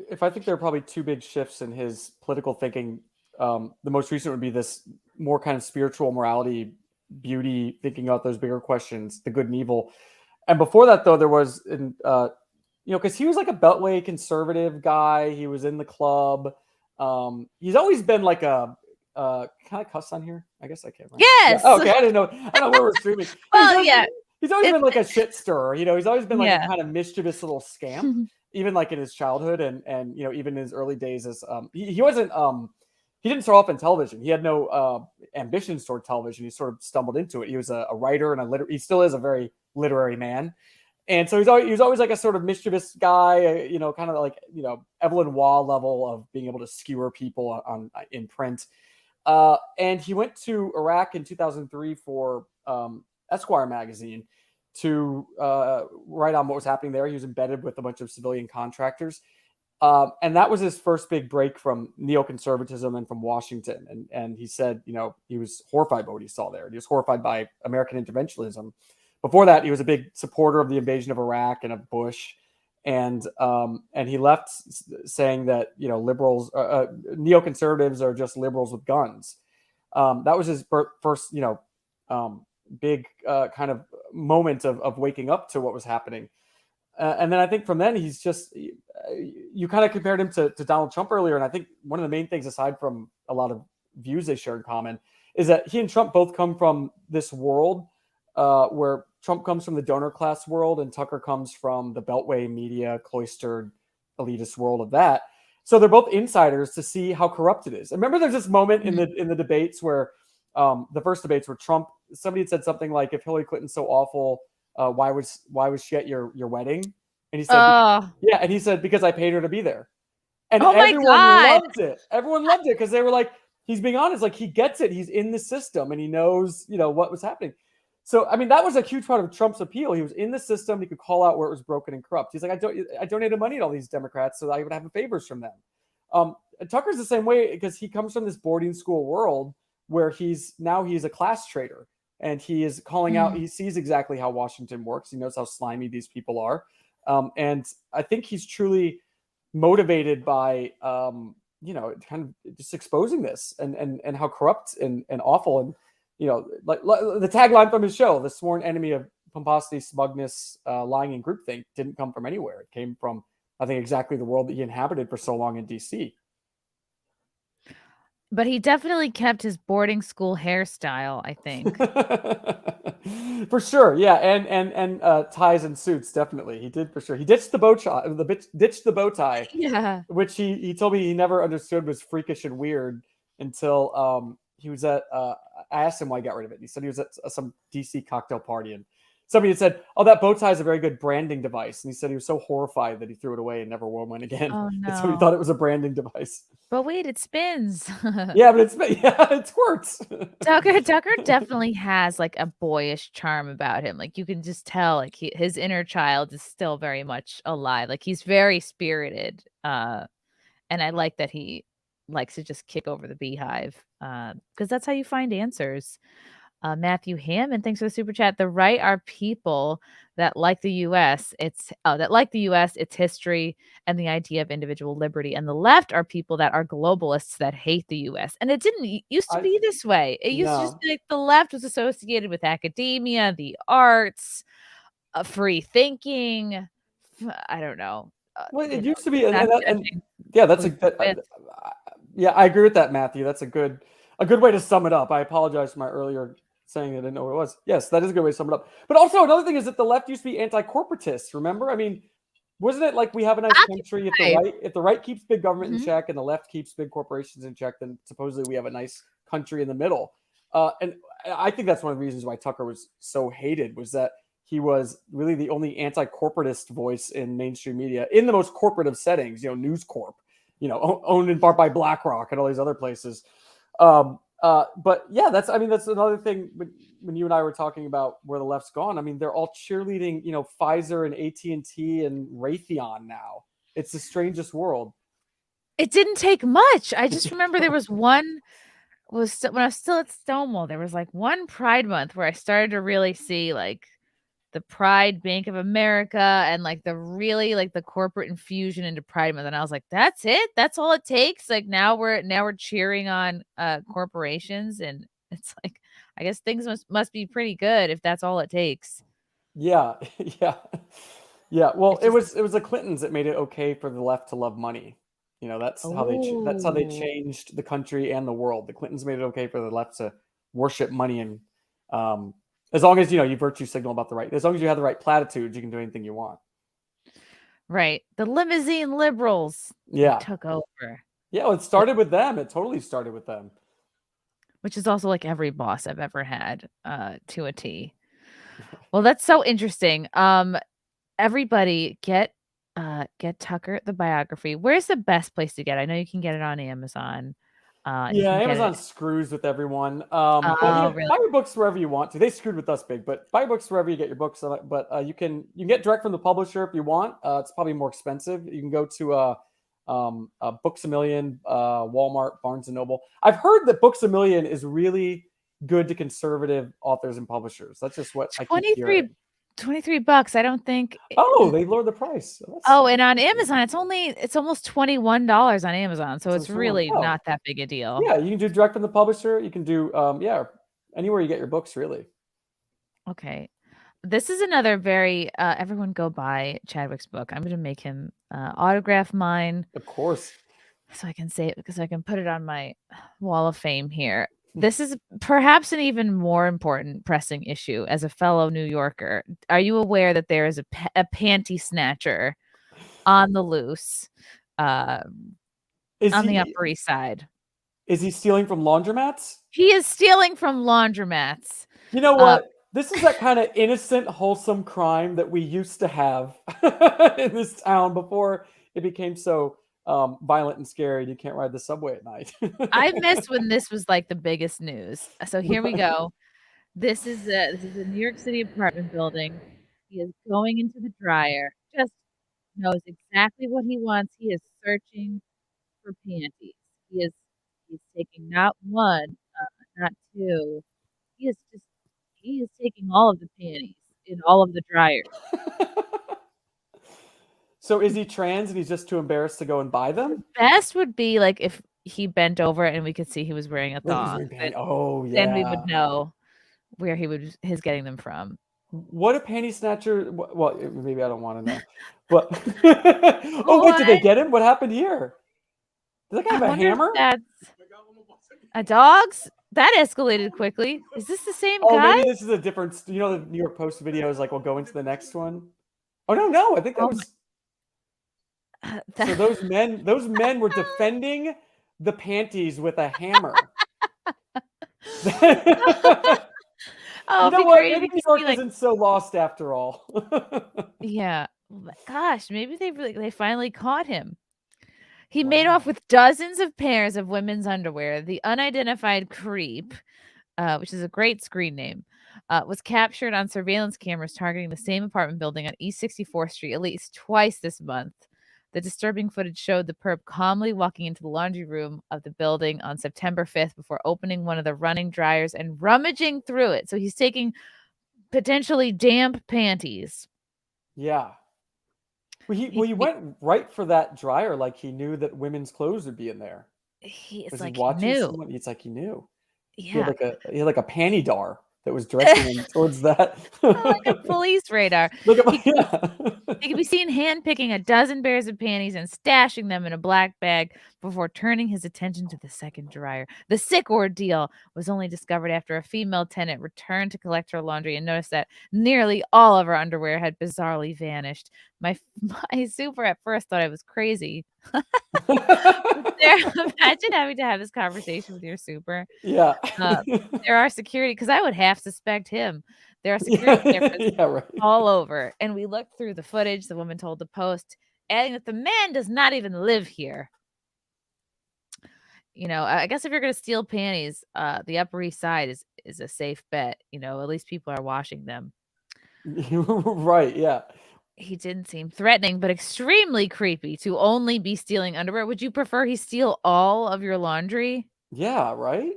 if I think there are probably two big shifts in his political thinking. The most recent would be this more kind of spiritual morality, beauty, thinking about those bigger questions, the good and evil. And before that, though, there was, because he was like a Beltway conservative guy. He was in the club. He's always been like can I cuss on here? I guess I can. Right? Yes. Yeah. Oh, okay. I don't know where we're streaming. Well, He's always been like a shit stirrer. He's always been like a kind of mischievous little scamp. Even like in his childhood and even in his early days as he wasn't he didn't start off in television. He had no ambitions toward television. He sort of stumbled into it. He was a writer and he still is a very literary man. And so he was always like a sort of mischievous guy, kind of like, Evelyn Waugh level of being able to skewer people in print. And he went to Iraq in 2003 for Esquire magazine to write on what was happening there. He was embedded with a bunch of civilian contractors. And that was his first big break from neoconservatism and from Washington. And he said, he was horrified by what he saw there. He was horrified by American interventionism. Before that, he was a big supporter of the invasion of Iraq and of Bush. And he left saying that, liberals, neoconservatives are just liberals with guns. That was his first, big kind of moment of waking up to what was happening. And then I think from then he's just, you kind of compared him to Donald Trump earlier. And I think one of the main things, aside from a lot of views they share in common, is that he and Trump both come from this world where Trump comes from the donor class world and Tucker comes from the Beltway media, cloistered, elitist world of that. So they're both insiders to see how corrupt it is. And remember, there's this moment in the debates where the first debates where Trump somebody had said something like, if Hillary Clinton's so awful, why was she at your wedding? And he said, yeah, and he said, because I paid her to be there. And everyone loved it. Everyone loved it because they were like, he's being honest, like he gets it. He's in the system and he knows, what was happening. So, I mean, that was a huge part of Trump's appeal. He was in the system. He could call out where it was broken and corrupt. He's like, I donated money to all these Democrats so that I would have favors from them. Tucker's the same way because he comes from this boarding school world where he's a class traitor and he is calling out. He sees exactly how Washington works. He knows how slimy these people are. And I think he's truly motivated by, kind of just exposing this and how corrupt and awful. And, like the tagline from his show, the sworn enemy of pomposity, smugness, lying, and groupthink didn't come from anywhere. It came from, I think, exactly the world that he inhabited for so long in DC. But he definitely kept his boarding school hairstyle, I think. For sure, yeah, and ties and suits, definitely. He did for sure. He ditched the bow tie, Yeah. which he told me he never understood was freakish and weird until he was at. I asked him why he got rid of it. He said he was at some DC cocktail party and somebody had said, "Oh, that bow tie is a very good branding device," and he said he was so horrified that he threw it away and never wore one again. Oh no! So he thought it was a branding device. But wait, it spins. Yeah, but it squirts. Tucker definitely has like a boyish charm about him. Like you can just tell, like his inner child is still very much alive. Like he's very spirited. And I like that he likes to just kick over the beehive. Because that's how you find answers. Matthew Hammond, thanks for the super chat. The right are people that like the U.S. Its history and the idea of individual liberty, and the left are people that are globalists that hate the U.S. And it didn't used to be this way. It used to just be like the left was associated with academia, the arts, free thinking. I don't know. Well, it used to be, and yeah, that's yeah, I agree with that, Matthew. That's a good way to sum it up. I apologize for my earlier saying I didn't know what it was. Yes, that is a good way to sum it up. But also another thing is that the left used to be anti-corporatist. Remember? I mean, wasn't it like we have a nice country if the right keeps big government in check and the left keeps big corporations in check, then supposedly we have a nice country in the middle. And I think that's one of the reasons why Tucker was so hated, was that he was really the only anti-corporatist voice in mainstream media in the most corporate of settings, News Corp, owned in part by BlackRock and all these other places. But yeah, that's another thing when you and I were talking about where the left's gone. I mean, they're all cheerleading, Pfizer and AT&T and Raytheon now. It's the strangest world. It didn't take much. I just remember there was when I was still at Stonewall, there was like one Pride Month where I started to really see like the Pride Bank of America and like the corporate infusion into Pride Month. And I was like, that's it? That's all it takes? Like now we're cheering on corporations, and it's like, I guess things must be pretty good if that's all it takes. Yeah. Yeah. Yeah. Well, it was the Clintons that made it okay for the left to love money. That's how they changed the country and the world. The Clintons made it okay for the left to worship money, and as long as you virtue signal about the right, as long as you have the right platitudes, you can do anything you want. Right. The limousine liberals took over. Yeah, well, it started with them. It totally started with them. Which is also like every boss I've ever had, to a T. Well, that's so interesting. Everybody get Tucker the biography. Where's the best place to get it? I know you can get it on Amazon. Amazon screws with everyone. Really? Buy your books wherever you want to. They screwed with us big, but buy your books wherever you get your books. But you can get direct from the publisher if you want. It's probably more expensive. You can go to Books A Million, Walmart, Barnes and Noble. I've heard that Books A Million is really good to conservative authors and publishers. That's just what I keep hearing. $23. I don't think. They lowered the price. And on Amazon, it's almost $21 on Amazon. So it's really not that big a deal. Yeah, you can do direct from the publisher. You can do anywhere you get your books, really. Okay. This is another very everyone go buy Chadwick's book. I'm going to make him autograph mine. Of course. So I can say it because I can put it on my wall of fame here. This is perhaps an even more important pressing issue as a fellow New Yorker. Are you aware that there is a panty snatcher on the loose on the Upper East Side? Is he stealing from laundromats? He is stealing from laundromats. You know what? This is that kind of innocent, wholesome crime that we used to have in this town before it became so violent and scary. You can't ride the subway at night. I missed when this was like the biggest news. So here we go. This is a New York City apartment building. He is going into the dryer. Just knows exactly what he wants. He is searching for panties. He's taking not one, not two. He is taking all of the panties in all of the dryers. So is he trans and he's just too embarrassed to go and buy them? Best would be like if he bent over and we could see he was wearing a When he's thong. wearing panties. Oh yeah. Then we would know where he's getting them from. What a panty snatcher! Well, maybe I don't want to know. But oh wait, did they get him? What happened here? Does that guy have a hammer? That's a dog's. That escalated quickly. Is this the same Oh, guy? maybe this is a different. You know, the New York Post video is like, we'll go into the next one. Oh no! I think that was. So those men were defending the panties with a hammer. Oh, you know what? Maybe New York isn't so lost after all. Yeah. Gosh, maybe they finally caught him. He made off with dozens of pairs of women's underwear. The unidentified creep, which is a great screen name, was captured on surveillance cameras targeting the same apartment building on East 64th Street at least twice this month. The disturbing footage showed the perp calmly walking into the laundry room of the building on September 5th before opening one of the running dryers and rummaging through it. So he's taking potentially damp panties. Yeah. Well, he went right for that dryer like he knew that women's clothes would be in there. It's Was like he watching he knew. someone? It's like he knew. Yeah. He had like a panty dar that was directing him towards that. Like a police radar. Look at He could be seen hand-picking a dozen pairs of panties and stashing them in a black bag before turning his attention to the second dryer. The sick ordeal was only discovered after a female tenant returned to collect her laundry and noticed that nearly all of her underwear had bizarrely vanished. My super at first thought I was crazy. Imagine having to have this conversation with your super. Yeah. There are security, because I would half suspect him. There are security cameras all over. And we looked through the footage. The woman told the Post, adding that the man does not even live here. You know, I guess if you're going to steal panties, the Upper East Side is a safe bet. You know, at least people are washing them. Right, yeah. He didn't seem threatening, but extremely creepy to only be stealing underwear. Would you prefer he steal all of your laundry? Yeah, right?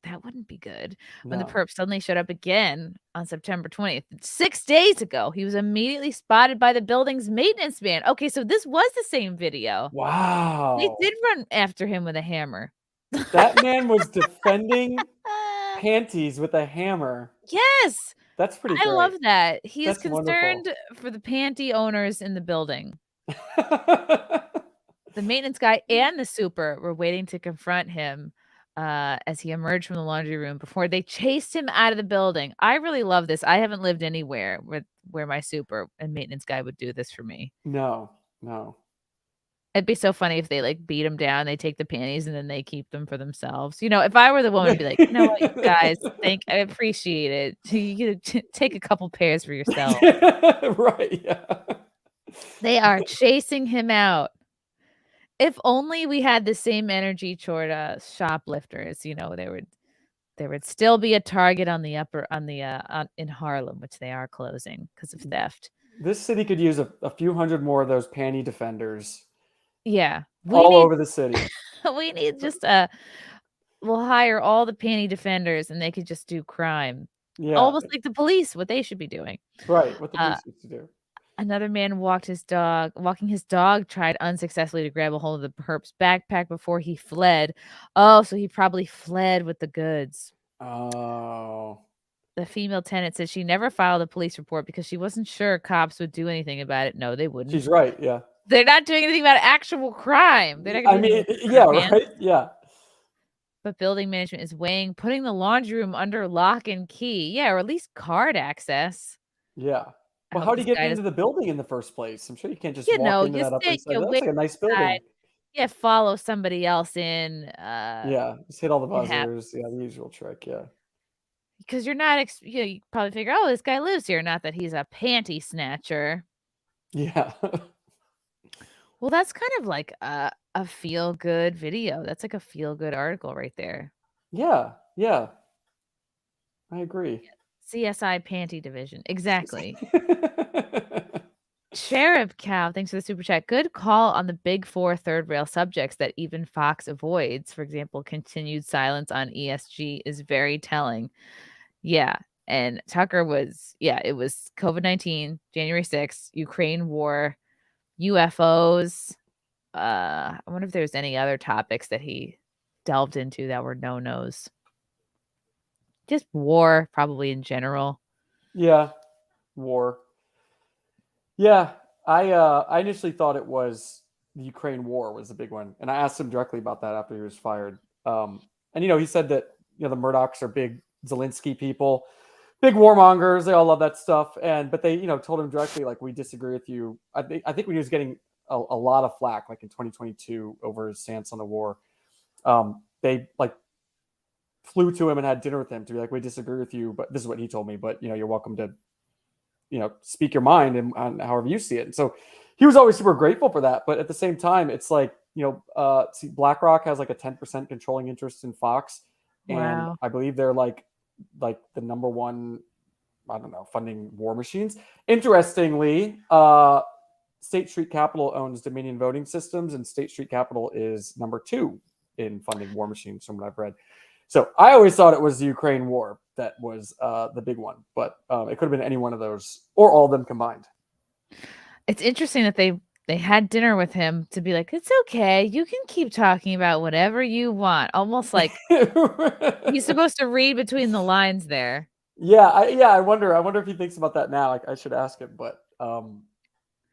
That wouldn't be good. When the perp suddenly showed up again on September 20th, 6 days ago, he was immediately spotted by the building's maintenance man. Okay, so this was the same video. Wow. They did run after him with a hammer. That man was defending panties with a hammer. Yes. That's pretty great. I love that. He is That's concerned wonderful. for the panty owners in the building. The maintenance guy and the super were waiting to confront him as he emerged from the laundry room before they chased him out of the building. I really love this. I haven't lived anywhere where my super and maintenance guy would do this for me. No. It'd be so funny if they like beat him down, they take the panties and then they keep them for themselves. You know, if I were the woman, I'd be like, you know what, you guys, I appreciate it. You take a couple pairs for yourself. Right, yeah. They are chasing him out. If only we had the same energy toward shoplifters, you know, there would still be a Target on the in Harlem, which they are closing because of theft. This city could use a few hundred more of those panty defenders. Yeah. Over the city. We need just we'll hire all the panty defenders and they could just do crime. Yeah. Almost like the police, what they should be doing. Right, what the police used to do. Another man walking his dog, tried unsuccessfully to grab a hold of the perp's backpack before he fled. Oh, so he probably fled with the goods. Oh. The female tenant said she never filed a police report because she wasn't sure cops would do anything about it. No, they wouldn't. She's right, yeah. They're not doing anything about actual crime. They're not right? Yeah. But building management is weighing putting the laundry room under lock and key. Yeah, or at least card access. Yeah. Well, how do you get into the building in the first place? I'm sure you can't just walk into that up and say, that looks like a nice building. Yeah, follow somebody else in. Yeah, just hit all the buzzers. Yeah, the usual trick, yeah. because you're not, you probably figure, oh, this guy lives here. Not that he's a panty snatcher. Yeah. Well, that's kind of like a feel good video. That's like a feel good article right there. Yeah. Yeah. I agree. CSI Panty Division. Exactly. Sheriff Cow, thanks for the super chat. Good call on the big four third rail subjects that even Fox avoids. For example, continued silence on ESG is very telling. Yeah. And Tucker was, it was COVID-19, January 6th, Ukraine war, UFOs. I wonder if there's any other topics that he delved into that were no-nos. Just war, probably in general. Yeah. War. Yeah. I initially thought it was the Ukraine war was the big one. And I asked him directly about that after he was fired. And, he said that, the Murdochs are big Zelensky people, big warmongers. They all love that stuff. But they, told him directly, like, we disagree with you. I think when he was getting a lot of flack, like in 2022 over his stance on the war, they like flew to him and had dinner with him to be like, we disagree with you, but this is what he told me, but you're welcome to, speak your mind and however you see it. And so he was always super grateful for that. But at the same time, it's like, see, BlackRock has like a 10% controlling interest in Fox. And Wow. I believe they're like the number one, I don't know, funding war machines. Interestingly, State Street Capital owns Dominion Voting Systems, and State Street Capital is number 2 in funding war machines from what I've read. So I always thought it was the Ukraine war that was the big one, but it could have been any one of those or all of them combined. It's interesting that they had dinner with him to be like, it's okay, you can keep talking about whatever you want. Almost like he's supposed to read between the lines there. Yeah, I wonder if he thinks about that now. I should ask him, but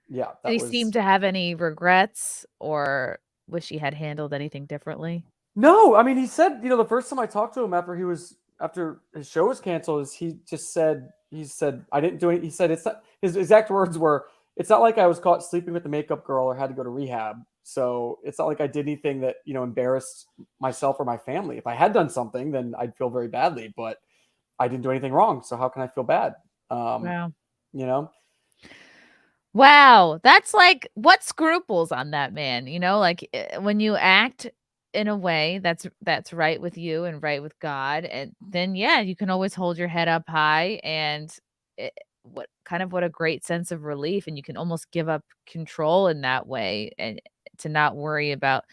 yeah. Did he seem to have any regrets or wish he had handled anything differently? No, I mean, he said, the first time I talked to him after his show was canceled, he said, I didn't do it. He said, it's not, his exact words were, it's not like I was caught sleeping with the makeup girl or had to go to rehab. So it's not like I did anything that, embarrassed myself or my family. If I had done something, then I'd feel very badly, but I didn't do anything wrong. So how can I feel bad? Wow. Wow. That's like, what scruples on that man, like when you act in a way that's right with you and right with God, and then you can always hold your head up high, and what a great sense of relief, and you can almost give up control in that way, and to not worry about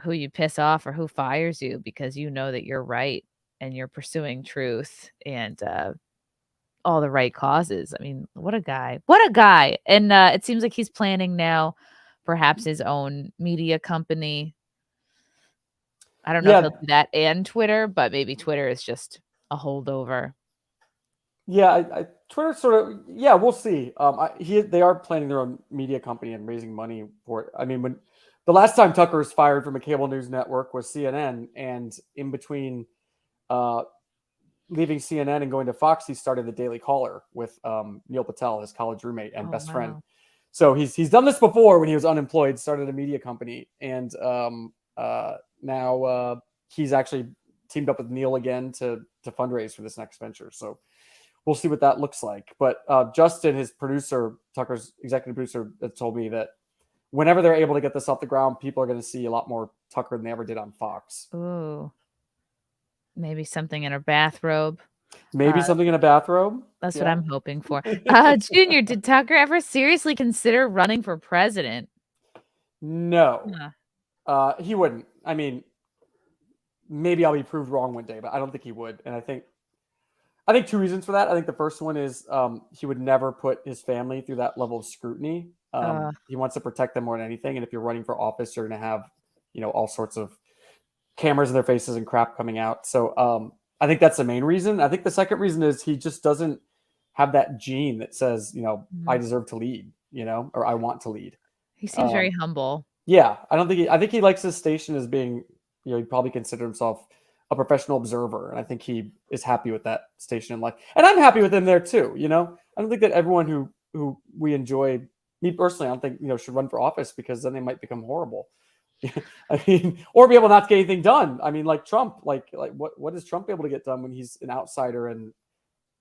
who you piss off or who fires you, because you know that you're right and you're pursuing truth and all the right causes. I mean, what a guy. And it seems like he's planning now perhaps his own media company. I don't know if he'll do that and Twitter, but maybe Twitter is just a holdover. Yeah, Twitter sort of, we'll see. They are planning their own media company and raising money for it. I mean, when the last time Tucker was fired from a cable news network was CNN, and in between leaving CNN and going to Fox, he started the Daily Caller with Neil Patel, his college roommate and best friend. So he's done this before when he was unemployed, started a media company, and now he's actually teamed up with Neil again to fundraise for this next venture. So we'll see what that looks like. But Justin, his producer, Tucker's executive producer, told me that whenever they're able to get this off the ground, people are going to see a lot more Tucker than they ever did on Fox. Ooh. Maybe something in a bathrobe. Something in a bathrobe. That's what I'm hoping for. Junior, did Tucker ever seriously consider running for president? No. He wouldn't. I mean, maybe I'll be proved wrong one day, but I don't think he would. And I think 2 reasons for that. I think the first one is he would never put his family through that level of scrutiny. He wants to protect them more than anything. And if you're running for office, you're going to have, all sorts of cameras in their faces and crap coming out. So I think that's the main reason. I think the second reason is he just doesn't have that gene that says, I deserve to lead, or I want to lead. He seems very humble. Yeah. I think he likes his station as being, he'd probably consider himself a professional observer. And I think he is happy with that station in life. And I'm happy with him there too. I don't think that everyone who we enjoy, me personally, I don't think, should run for office, because then they might become horrible. I mean, or be able not to get anything done. I mean, like Trump, like what is Trump able to get done when he's an outsider and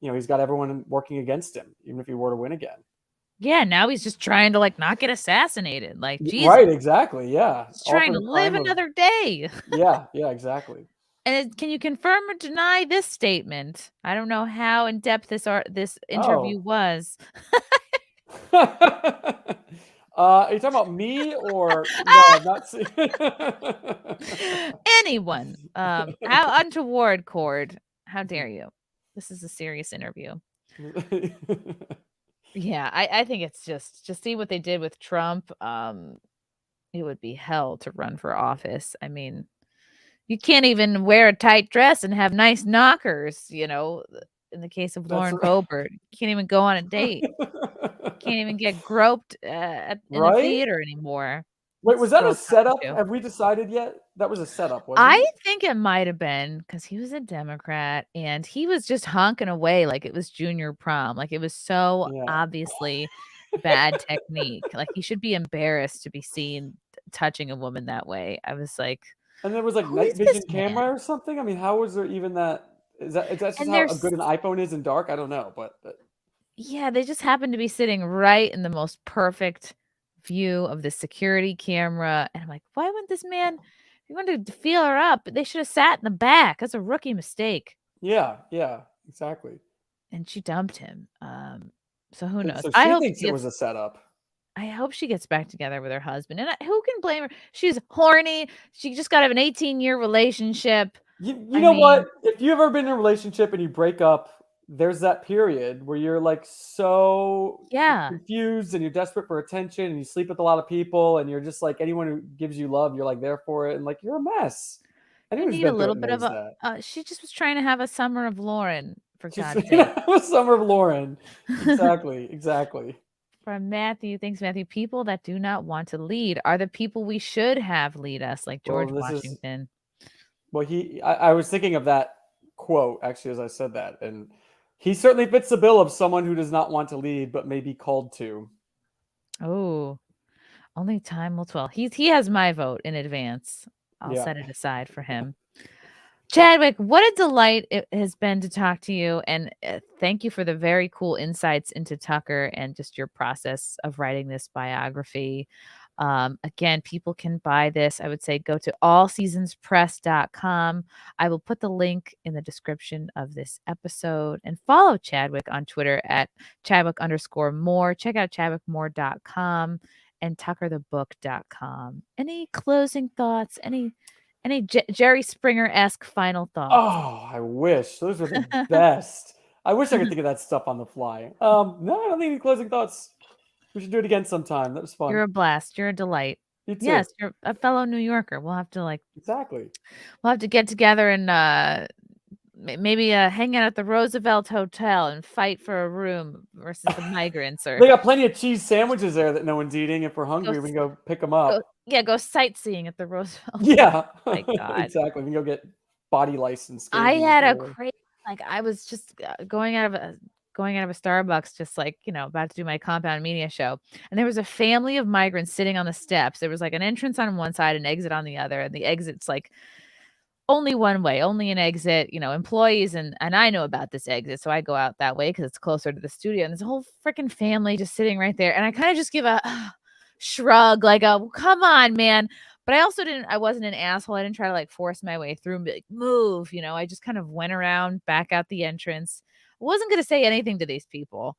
he's got everyone working against him, even if he were to win again. Yeah, now he's just trying to like not get assassinated. Like, Jesus. Right, exactly. Yeah. He's trying to live another day. Yeah, exactly. And can you confirm or deny this statement? I don't know how in depth this interview was. Are you talking about me or no? Not anyone. How untoward, Cord? How dare you? This is a serious interview. Yeah, I think it's just see what they did with Trump. It would be hell to run for office. I mean, you can't even wear a tight dress and have nice knockers, in the case of Lauren Boebert. You can't even go on a date. Can't even get groped in a theater anymore. Wait, was that a setup? Have we decided yet? That was a setup, wasn't it? I think it might have been because he was a Democrat and he was just honking away like it was junior prom. Like it was so obviously bad technique. Like he should be embarrassed to be seen touching a woman that way. I was like, and there was like night vision camera or something. I mean, how was there even that? Is that just how good an iPhone is in dark? I don't know, but yeah, they just happened to be sitting right in the most perfect view of the security camera, and I'm like, why wouldn't this man? If he wanted to feel her up, they should have sat in the back. That's a rookie mistake. Yeah, exactly. And she dumped him. So who knows? So I hope thinks it was a setup. I hope she gets back together with her husband. And who can blame her? She's horny. She just got to have an 18-year relationship. You know what? If you've ever been in a relationship and you break up, there's that period where you're like so confused and you're desperate for attention and you sleep with a lot of people and you're just like anyone who gives you love, you're like there for it and like you're a mess. You need a little bit of she just was trying to have a summer of Lauren, for God's sake. A summer of Lauren. Exactly. From Matthew, thanks, Matthew. People that do not want to lead are the people we should have lead us, like George Washington. I was thinking of that quote actually as I said that, and he certainly fits the bill of someone who does not want to lead but may be called to. Oh, only time will tell. He has my vote in advance. I'll set it aside for him. Chadwick, what a delight it has been to talk to you. And thank you for the very cool insights into Tucker and just your process of writing this biography. Again, people can buy this. I would say go to allseasonspress.com. I will put the link in the description of this episode and follow Chadwick on Twitter at Chadwick_more. Check out chadwickmore.com and tuckerthebook.com. Any closing thoughts? Any Jerry Springer-esque final thoughts? Oh, I wish. Those are the best. I wish I could think of that stuff on the fly. No, I don't think any closing thoughts. We should do it again sometime. That was fun. You're a blast. You're a delight. You too. Yes, you're a fellow New Yorker. We'll have to Exactly. We'll have to get together and maybe hang out at the Roosevelt Hotel and fight for a room versus the migrants. Or they got plenty of cheese sandwiches there that no one's eating. If we're hungry, we can go pick them up. Go sightseeing at the Roosevelt. Yeah. Oh my God. Exactly. We can go get body license. I had a crazy, I was just going out of a Starbucks, just about to do my Compound Media show. And there was a family of migrants sitting on the steps. There was like an entrance on one side, an exit on the other. And the exit's only one way, only an exit, employees. And I know about this exit. So I go out that way because it's closer to the studio. And there's a whole freaking family just sitting right there. And I kind of just give a shrug, come on, man. But I wasn't an asshole. I didn't try to force my way through and be move. I just kind of went around back out the entrance. I wasn't going to say anything to these people.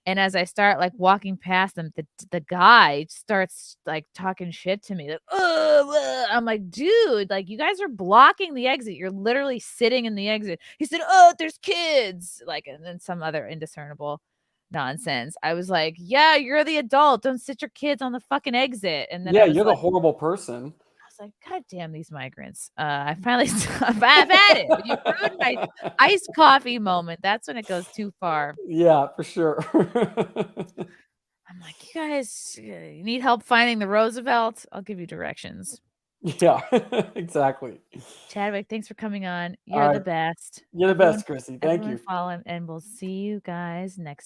And as I start walking past them, the guy starts talking shit to me. I'm like, dude, you guys are blocking the exit. You're literally sitting in the exit. He said, oh, there's kids. And then some other indiscernible nonsense. I was like, yeah, you're the adult. Don't sit your kids on the fucking exit. And then you're the horrible person. I was like, God damn these migrants. I finally I've had it. When you ruined my iced coffee moment, that's when it goes too far. Yeah, for sure. I'm like, you guys, you need help finding the Roosevelt? I'll give you directions. Yeah, exactly. Chadwick, thanks for coming on. You're the best. You're the best, Chrissy. Thank you. Follow him, and we'll see you guys next